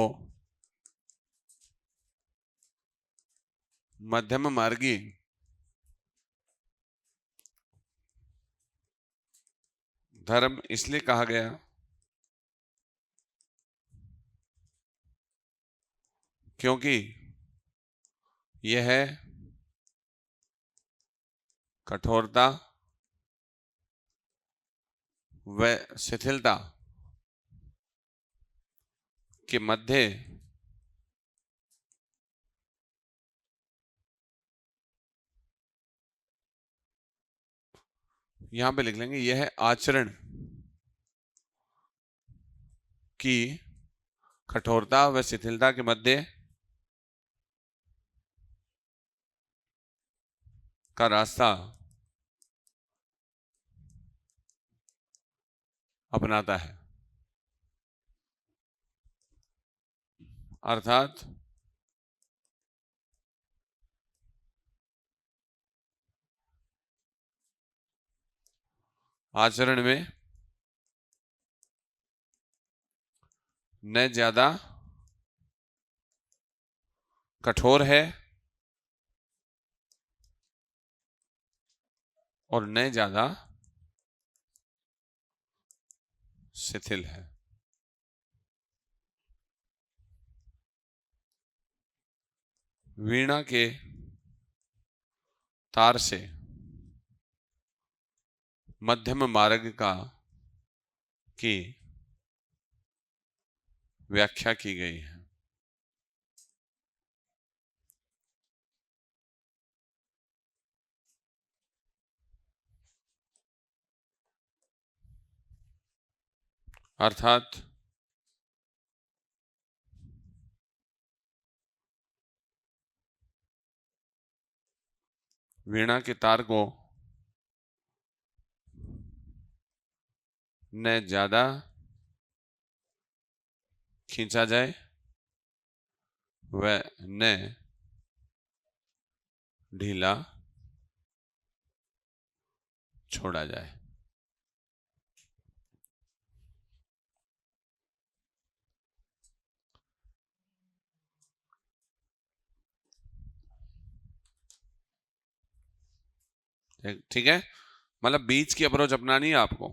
मध्यम मार्गी धर्म इसलिए कहा गया क्योंकि यह कठोरता व शिथिलता के मध्य यहां पे लिख लेंगे, यह आचरण की कठोरता व शिथिलता के मध्य का रास्ता अपनाता है। अर्थात आचरण में न ज्यादा कठोर है और न ज्यादा शिथिल है। वीणा के तार से मध्यम मार्ग का की व्याख्या की गई है। अर्थात वीणा के तार को न ज्यादा खींचा जाए व न ढीला छोड़ा जाए। ठीक है, मतलब बीच की अप्रोच अपनानी है आपको।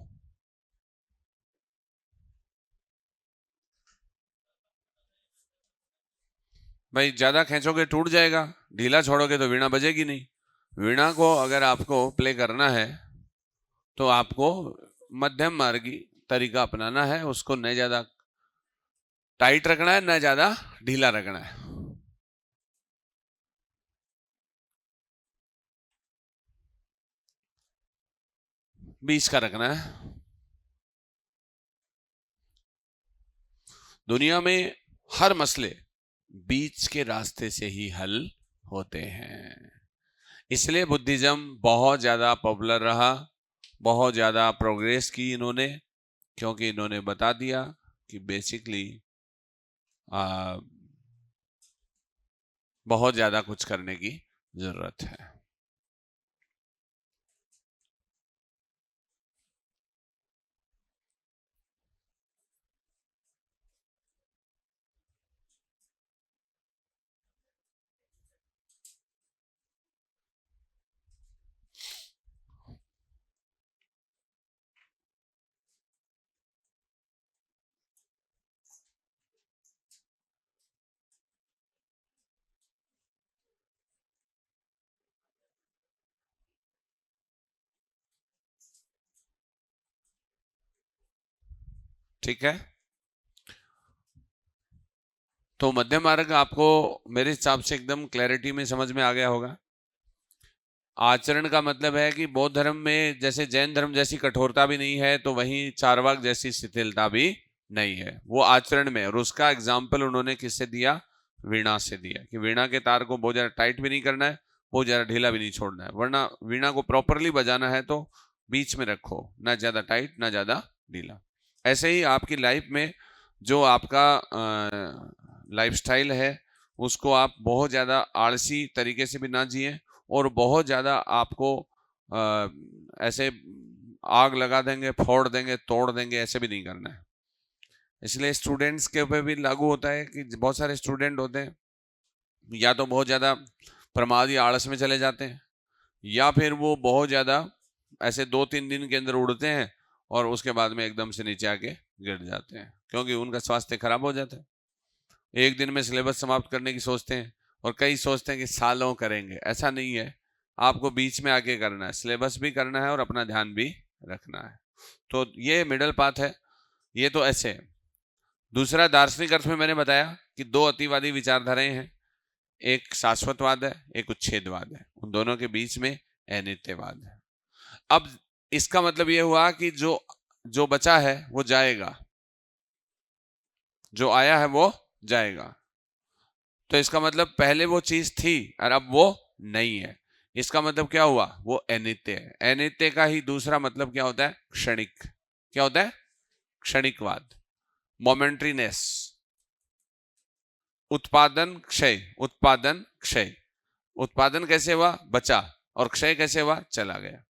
भाई ज्यादा खींचोगे टूट जाएगा, ढीला छोड़ोगे तो वीणा बजेगी नहीं। वीणा को अगर आपको प्ले करना है तो आपको मध्यम मार्गी तरीका अपनाना है, उसको न ज्यादा टाइट रखना है न ज्यादा ढीला रखना है। बीच का रखना है। दुनिया में हर मसले बीच के रास्ते से ही हल होते हैं, इसलिए बुद्धिज्म बहुत ज्यादा पॉपुलर रहा, बहुत ज्यादा प्रोग्रेस की इन्होंने, क्योंकि इन्होंने बता दिया कि बेसिकली बहुत ज्यादा कुछ करने की जरूरत है। ठीक है, तो मध्य मार्ग आपको मेरे हिसाब से एकदम क्लैरिटी में समझ में आ गया होगा। आचरण का मतलब है कि बौद्ध धर्म में जैसे जैन धर्म जैसी कठोरता भी नहीं है, तो वहीं चारवाक जैसी शिथिलता भी नहीं है, वो आचरण में। और उसका एग्जाम्पल उन्होंने किससे दिया? वीणा से दिया, कि वीणा के तार को बहुत ज्यादा टाइट भी नहीं करना है, बहुत ज्यादा ढीला भी नहीं छोड़ना है, वरना वीणा को प्रॉपरली बजाना है तो बीच में रखो, ना ज्यादा टाइट ना ज्यादा ढीला। ऐसे ही आपकी लाइफ में जो आपका लाइफस्टाइल है उसको आप बहुत ज्यादा आलसी तरीके से भी ना जिए, और बहुत ज्यादा आपको ऐसे आग लगा देंगे, फोड़ देंगे, तोड़ देंगे, ऐसे भी नहीं करना है। इसलिए स्टूडेंट्स के ऊपर भी लागू होता है कि बहुत सारे स्टूडेंट होते हैं, या तो बहुत ज्यादा प्रमाद या आलस में चले जाते हैं, या फिर वो बहुत ज्यादा ऐसे 2-3 दिन के अंदर उड़ते हैं और उसके बाद में एकदम से नीचे आके गिर जाते हैं, क्योंकि उनका स्वास्थ्य खराब हो जाता है। एक दिन में सिलेबस समाप्त करने की सोचते हैं, और कई सोचते हैं कि सालों करेंगे। ऐसा नहीं है, आपको बीच में आके करना है, सिलेबस भी करना है और अपना ध्यान भी रखना है। तो ये मिडल पाथ है। ये तो ऐसे है। दूसरा, दार्शनिक अर्थ में मैंने बताया कि दो अतिवादी विचारधाराएं हैं, एक शाश्वतवाद है, एक उच्छेदवाद है। उन दोनों के बीच में अनित्यवाद है। अब इसका मतलब यह हुआ कि जो बचा है वो जाएगा, जो आया है वो जाएगा। तो इसका मतलब पहले वो चीज थी और अब वो नहीं है। इसका मतलब क्या हुआ? वो अनित्य है। अनित्य का ही दूसरा मतलब क्या होता है? क्षणिक। क्या होता है? क्षणिकवाद, मोमेंट्रीनेस। उत्पादन क्षय, उत्पादन क्षय। उत्पादन कैसे हुआ? बचा। और क्षय कैसे हुआ? चला गया।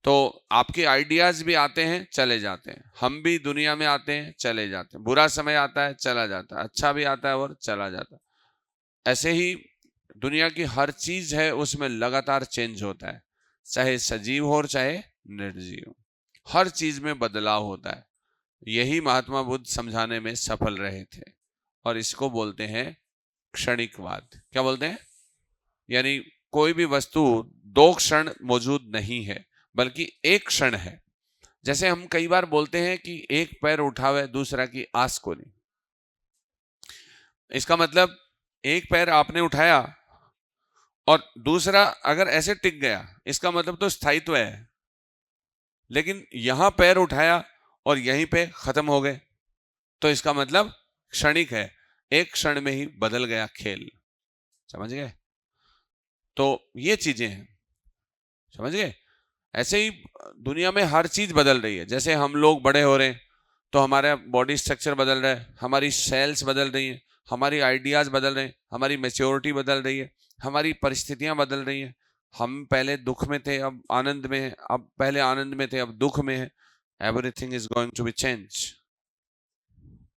तो आपके आइडियाज भी आते हैं, चले जाते हैं। हम भी दुनिया में आते हैं, चले जाते हैं। बुरा समय आता है, चला जाता है। अच्छा भी आता है और चला जाता है। ऐसे ही दुनिया की हर चीज है, उसमें लगातार चेंज होता है, चाहे सजीव हो और चाहे निर्जीव। हर चीज में बदलाव होता है। यही महात्मा बुद्ध समझाने में सफल रहे थे, और इसको बोलते हैं क्षणिकवाद। क्या बोलते हैं? यानी कोई भी वस्तु 2 क्षण मौजूद नहीं है, बल्कि एक क्षण है। जैसे हम कई बार बोलते हैं कि एक पैर उठावे दूसरा की आस को नहीं। इसका मतलब एक पैर आपने उठाया और दूसरा अगर ऐसे टिक गया, इसका मतलब तो स्थायित्व है। लेकिन यहां पैर उठाया और यहीं पे खत्म हो गए, तो इसका मतलब क्षणिक है। एक क्षण में ही बदल गया खेल। समझ गए? तो ये चीजें हैं, समझ गए? ऐसे ही दुनिया में हर चीज बदल रही है। जैसे हम लोग बड़े हो रहे हैं तो हमारा बॉडी स्ट्रक्चर बदल रहा है, हमारी सेल्स बदल रही हैं, हमारी आइडियाज बदल रहे हैं, हमारी मैच्योरिटी बदल रही है, हमारी परिस्थितियां बदल रही हैं। हम पहले दुख में थे, अब आनंद में है। अब पहले आनंद में थे, अब दुख में है। Everything is going to be change.